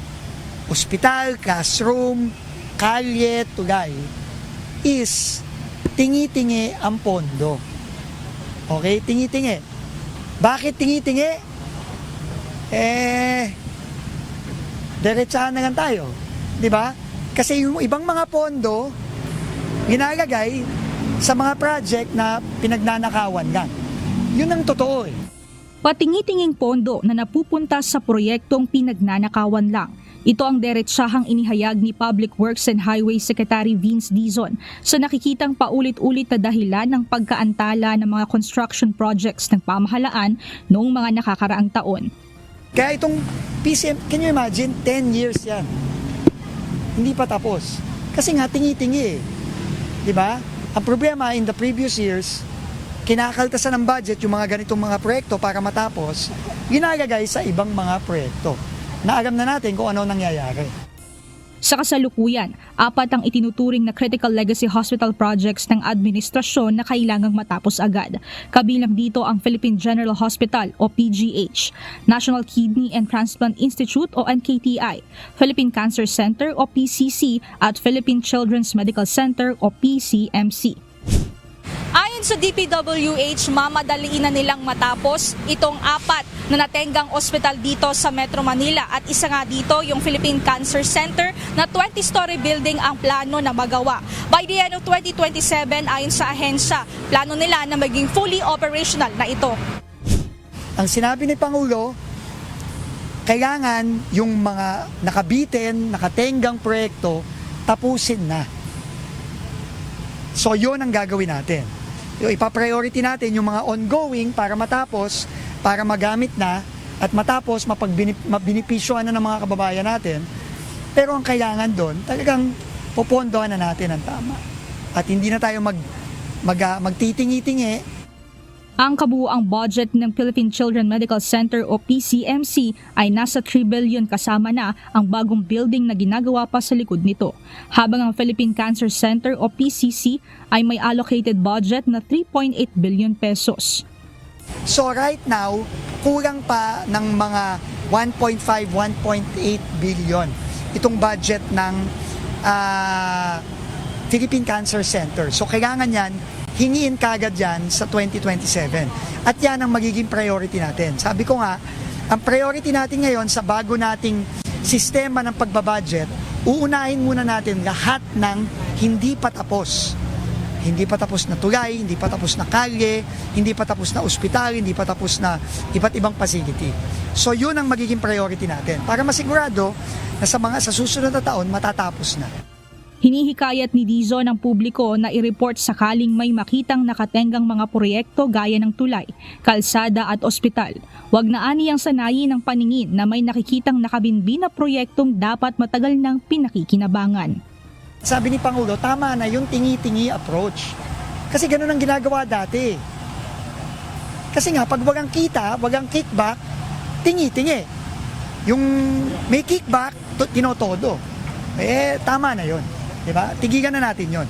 ospital, classroom, kalye, tulay, is tingi-tingi ang pondo. Okay? Tingi-tingi. Bakit tingi-tingi? Diretsahan na lang tayo. Diba? Kasi yung ibang mga pondo, ginalagay sa mga project na pinagnanakawan lang. Yun ang totoo eh. Patingi-tinging pondo na napupunta sa proyektong pinagnanakawan lang. Ito ang diretsahang inihayag ni Public Works and Highways Secretary Vince Dizon sa nakikitang paulit-ulit na dahilan ng pagkaantala ng mga construction projects ng pamahalaan noong mga nakakaraang taon. Kaya itong PCM, can you imagine, 10 years yan. Hindi pa tapos. Kasi nga tingi-tingi eh. Diba? Ang problema in the previous years, kinakaltasan ng budget yung mga ganitong mga proyekto para matapos, ginagagay sa ibang mga proyekto na alam na natin kung ano nangyayari. Sa kasalukuyan, 4 ang itinuturing na critical legacy hospital projects ng administrasyon na kailangang matapos agad. Kabilang dito ang Philippine General Hospital o PGH, National Kidney and Transplant Institute o NKTI, Philippine Cancer Center o PCC at Philippine Children's Medical Center o PCMC. Ayon sa DPWH, mamadaliin na nilang matapos itong 4 na natenggang ospital dito sa Metro Manila at isa nga dito yung Philippine Cancer Center na 20-story building ang plano na magawa. By the end of 2027, ayon sa ahensya, plano nila na maging fully operational na ito. Ang sinabi ni Pangulo, kailangan yung mga nakabitin, nakatenggang proyekto, tapusin na. So yun ang gagawin natin. Ipa-priority natin yung mga ongoing para matapos, para magamit na at matapos mabinipisyohan na ng mga kababayan natin. Pero ang kailangan doon, talagang popondohan na natin ang tama. At hindi na tayo magtitingi-tingi. Ang kabuuang budget ng Philippine Children Medical Center o PCMC ay nasa 3 billion kasama na ang bagong building na ginagawa pa sa likod nito. Habang ang Philippine Cancer Center o PCC ay may allocated budget na 3.8 billion pesos. So right now, kulang pa ng mga 1.5, 1.8 billion itong budget ng Philippine Cancer Center. So kailangan yan, hingiin kagad yan sa 2027. At yan ang magiging priority natin. Sabi ko nga, ang priority natin ngayon sa bago nating sistema ng pagbabudget, uunahin muna natin lahat ng hindi pa tapos. Hindi pa tapos na tulay, hindi pa tapos na kalye, hindi pa tapos na ospital, hindi pa tapos na iba't ibang facility. So yun ang magiging priority natin para masigurado na sa susunod na taon matatapos na. Hinihikayat ni Dizon ang publiko na i-report sakaling may makitang nakatenggang mga proyekto gaya ng tulay, kalsada at ospital. Huwag na aniyang sanayin ng paningin na may nakikitang nakabinbin na proyektong dapat matagal nang pinakikinabangan. Sabi ni Pangulo, tama na yung tingi-tingi approach. Kasi ganun ang ginagawa dati. Kasi nga, pag wagang kita, wagang kickback, tingi-tingi. Yung may kickback, tinotodo. Tama na yun. Diba? Tigigan na natin yun.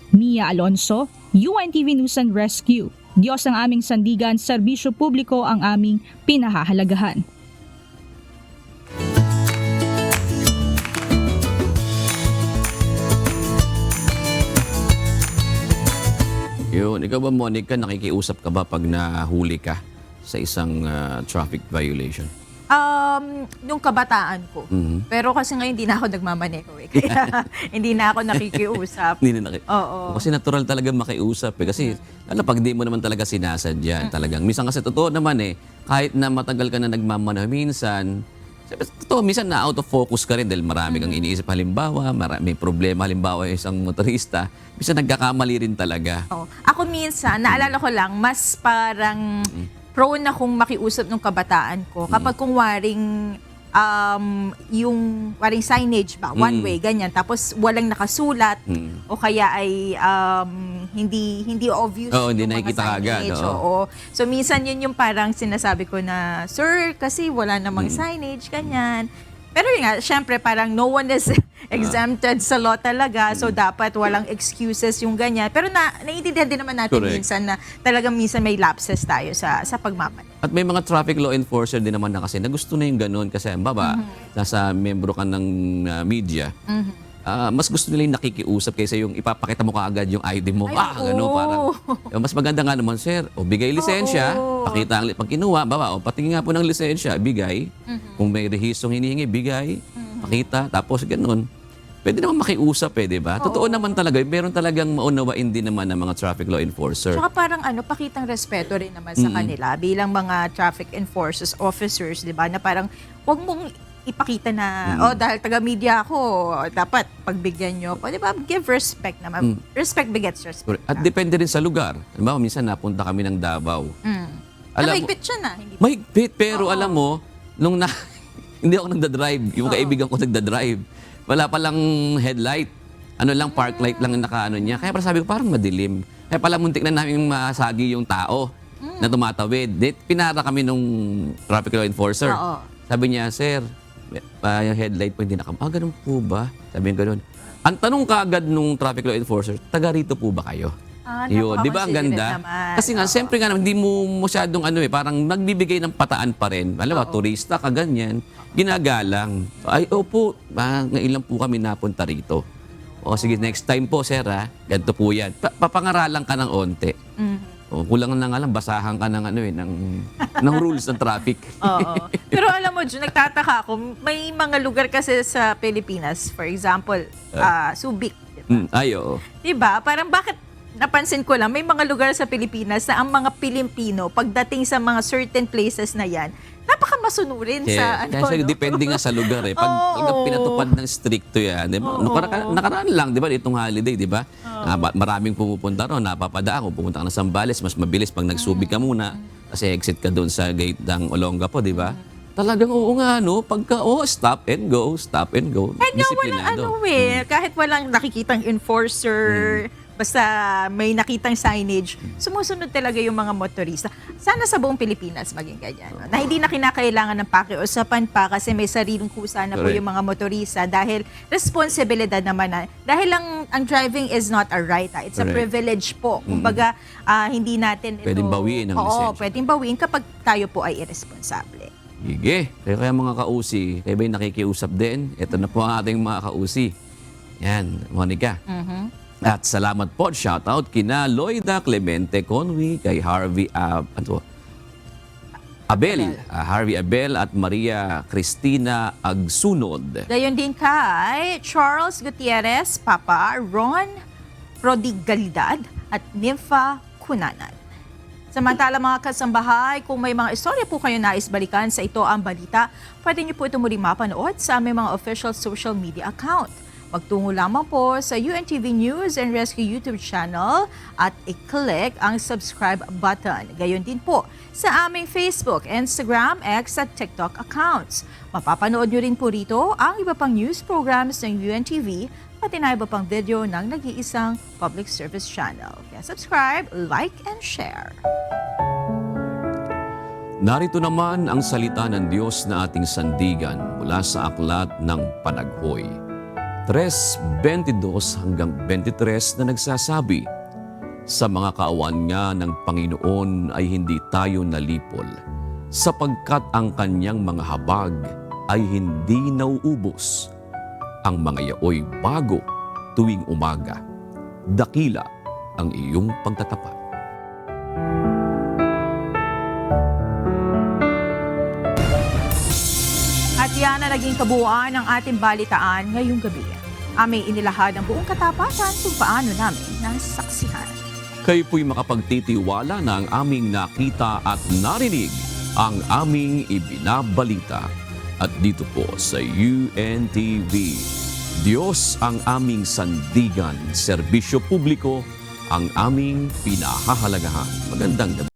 Mia Alonso, UNTV News and Rescue. Diyos ang aming sandigan, serbisyo publiko ang aming pinahahalagahan. Yun, ikaw ba, Monica, nakikiusap ka ba pag nahuli ka sa isang traffic violation? Nung kabataan ko. Pero kasi ngayon hindi na ako nagmamaneho eh. Kaya hindi na ako nakikiusap. Oo. Kasi natural talaga makiusap eh. Kasi lalo pag di mo naman talaga sinasadya talagang. Minsan kasi totoo naman eh, kahit na matagal ka na nagmamaneho, minsan na out of focus ka rin dahil marami kang iniisip. Halimbawa, may problema halimbawa isang motorista, minsan nagkakamali rin talaga. Ako minsan, naalala ko lang, mas parang prone akong makiusap nung kabataan ko. Kapag kung waring yung waring signage ba, one way, ganyan. Tapos walang nakasulat o kaya ay hindi obvious hindi yung mga nakikita signage. agad. Oo. So minsan yun yung parang sinasabi ko na, sir, kasi wala namang signage, ganyan. Pero yun nga, syempre parang no one is exempted sa law talaga. So dapat walang excuses yung ganyan. Pero naiintindihan din naman natin minsan na talagang minsan may lapses tayo sa pagmamali. At may mga traffic law enforcer din naman na kasi na gusto na yung ganun kasi nasa membro ka ng media. Mas gusto nila yung nakikiusap kaysa yung ipapakita mo kaagad yung ID mo. Gano'n parang. Mas maganda nga naman, sir, bigay lisensya, pakita ang pag kinuha, patingin nga po ng lisensya, bigay. Kung may rehistong hinihingi, bigay, pakita, tapos gano'n. Pwede naman makiusap di ba? Totoo naman talaga, meron talagang maunawain din naman ng mga traffic law enforcer. Tsaka parang pakitang respeto rin naman sa kanila bilang mga traffic enforcers, officers, di ba? Na parang huwag mong ipakita na, dahil taga-media ako, dapat pagbigyan nyo ako. Di ba? Give respect naman. Respect begets respect. At depende rin sa lugar. Halimbawa, minsan napunta kami ng Davao. Mahigpit siya na. Mahigpit, pero alam mo, nung hindi ako nagdadrive, yung kaibigan ko nagdadrive, wala palang headlight. Park light lang ang nakaano niya. Kaya sabi ko, parang madilim. Kaya pala muntik na namin masagi yung tao na tumatawid. Pinara kami nung traffic law enforcer. Sabi niya, sir, yung headlight po hindi ganun po ba? Sabi niya ganun. Ang tanong kaagad nung traffic law enforcer, taga rito po ba kayo? Yun, di ba ang ganda? Kasi nga, siyempre nga, hindi mo masyadong parang nagbibigay ng pataan pa rin. Alam mo, turista ka, ganyan, ginagalang. Ay, opo, ilan po kami napunta rito. O sige, next time po, sir, ganito po yan. Papangaralan ka ng onte. Kulang na nga lang, basahan ka ng ng rules ng traffic. Pero alam mo, Jun, nagtataka ako, may mga lugar kasi sa Pilipinas, for example, Subic. Oo. Diba? Parang bakit napansin ko lang, may mga lugar sa Pilipinas na ang mga Pilipino, pagdating sa mga certain places na yan, napakamasunurin sa depende nga sa lugar Pag pinatupad ng stricto yan, diba? Nakaraan lang, diba? Itong holiday, diba? Maraming pumupunta ron, napapadaan. Kung pumunta ka na Sambales, mas mabilis pag nagsubik ka muna. Kasi exit ka doon sa gate ng Olongapo, diba? Talagang pagka stop and go. Kahit nga walang kahit walang nakikitang enforcer, basta may nakitang signage, sumusunod talaga yung mga motorista. Sana sa buong Pilipinas maging ganyan. Na hindi na kinakailangan ng pakiusapan pa kasi may sariling kusa na po yung mga motorista dahil responsibilidad naman dahil ang driving is not a right. It's a privilege po. Kumbaga, hindi natin ito... Pwedeng bawiin ang lisensya. Pwedeng bawiin kapag tayo po ay irresponsable. Sige. Kaya mga kausi, kayo ba'y nakikiusap din? Ito na po ang ating mga kausi. Yan, Monica. At salamat po, shoutout kina Loida Clemente Conwy, kay Harvey Abel at Maria Cristina Agsunod. Gayon din kay Charles Gutierrez, Papa Ron Prodigalidad at Nympha Kunanan. Samantala mga kasambahay, kung may mga istorya po kayo nais balikan sa Ito Ang Balita, pwede niyo po ito muling mapanood sa aming mga official social media account. Magtungo lamang po sa UNTV News and Rescue YouTube channel at i-click ang subscribe button. Gayon din po sa aming Facebook, Instagram, X at TikTok accounts. Mapapanood nyo rin po rito ang iba pang news programs ng UNTV pati na iba pang video ng nag-iisang public service channel. Kaya subscribe, like, and share. Narito naman ang salita ng Diyos na ating sandigan mula sa aklat ng Panaghoy. 3:22 hanggang 23 na nagsasabi, sa mga kaawaan nga ng Panginoon ay hindi tayo nalipol, sapagkat ang kanyang mga habag ay hindi nauubos. Ang mga yaoy bago tuwing umaga, dakila ang iyong pagtatapat. At yan na naging kabuuan ng ating balitaan ngayong gabi. Aming inilahad ang buong katapatan kung paano namin nasaksihan. Kayo po'y makapagtitiwala na ang aming nakita at narinig, ang aming ibinabalita. At dito po sa UNTV, Diyos ang aming sandigan, serbisyo publiko ang aming pinahahalagahan. Magandang gabi.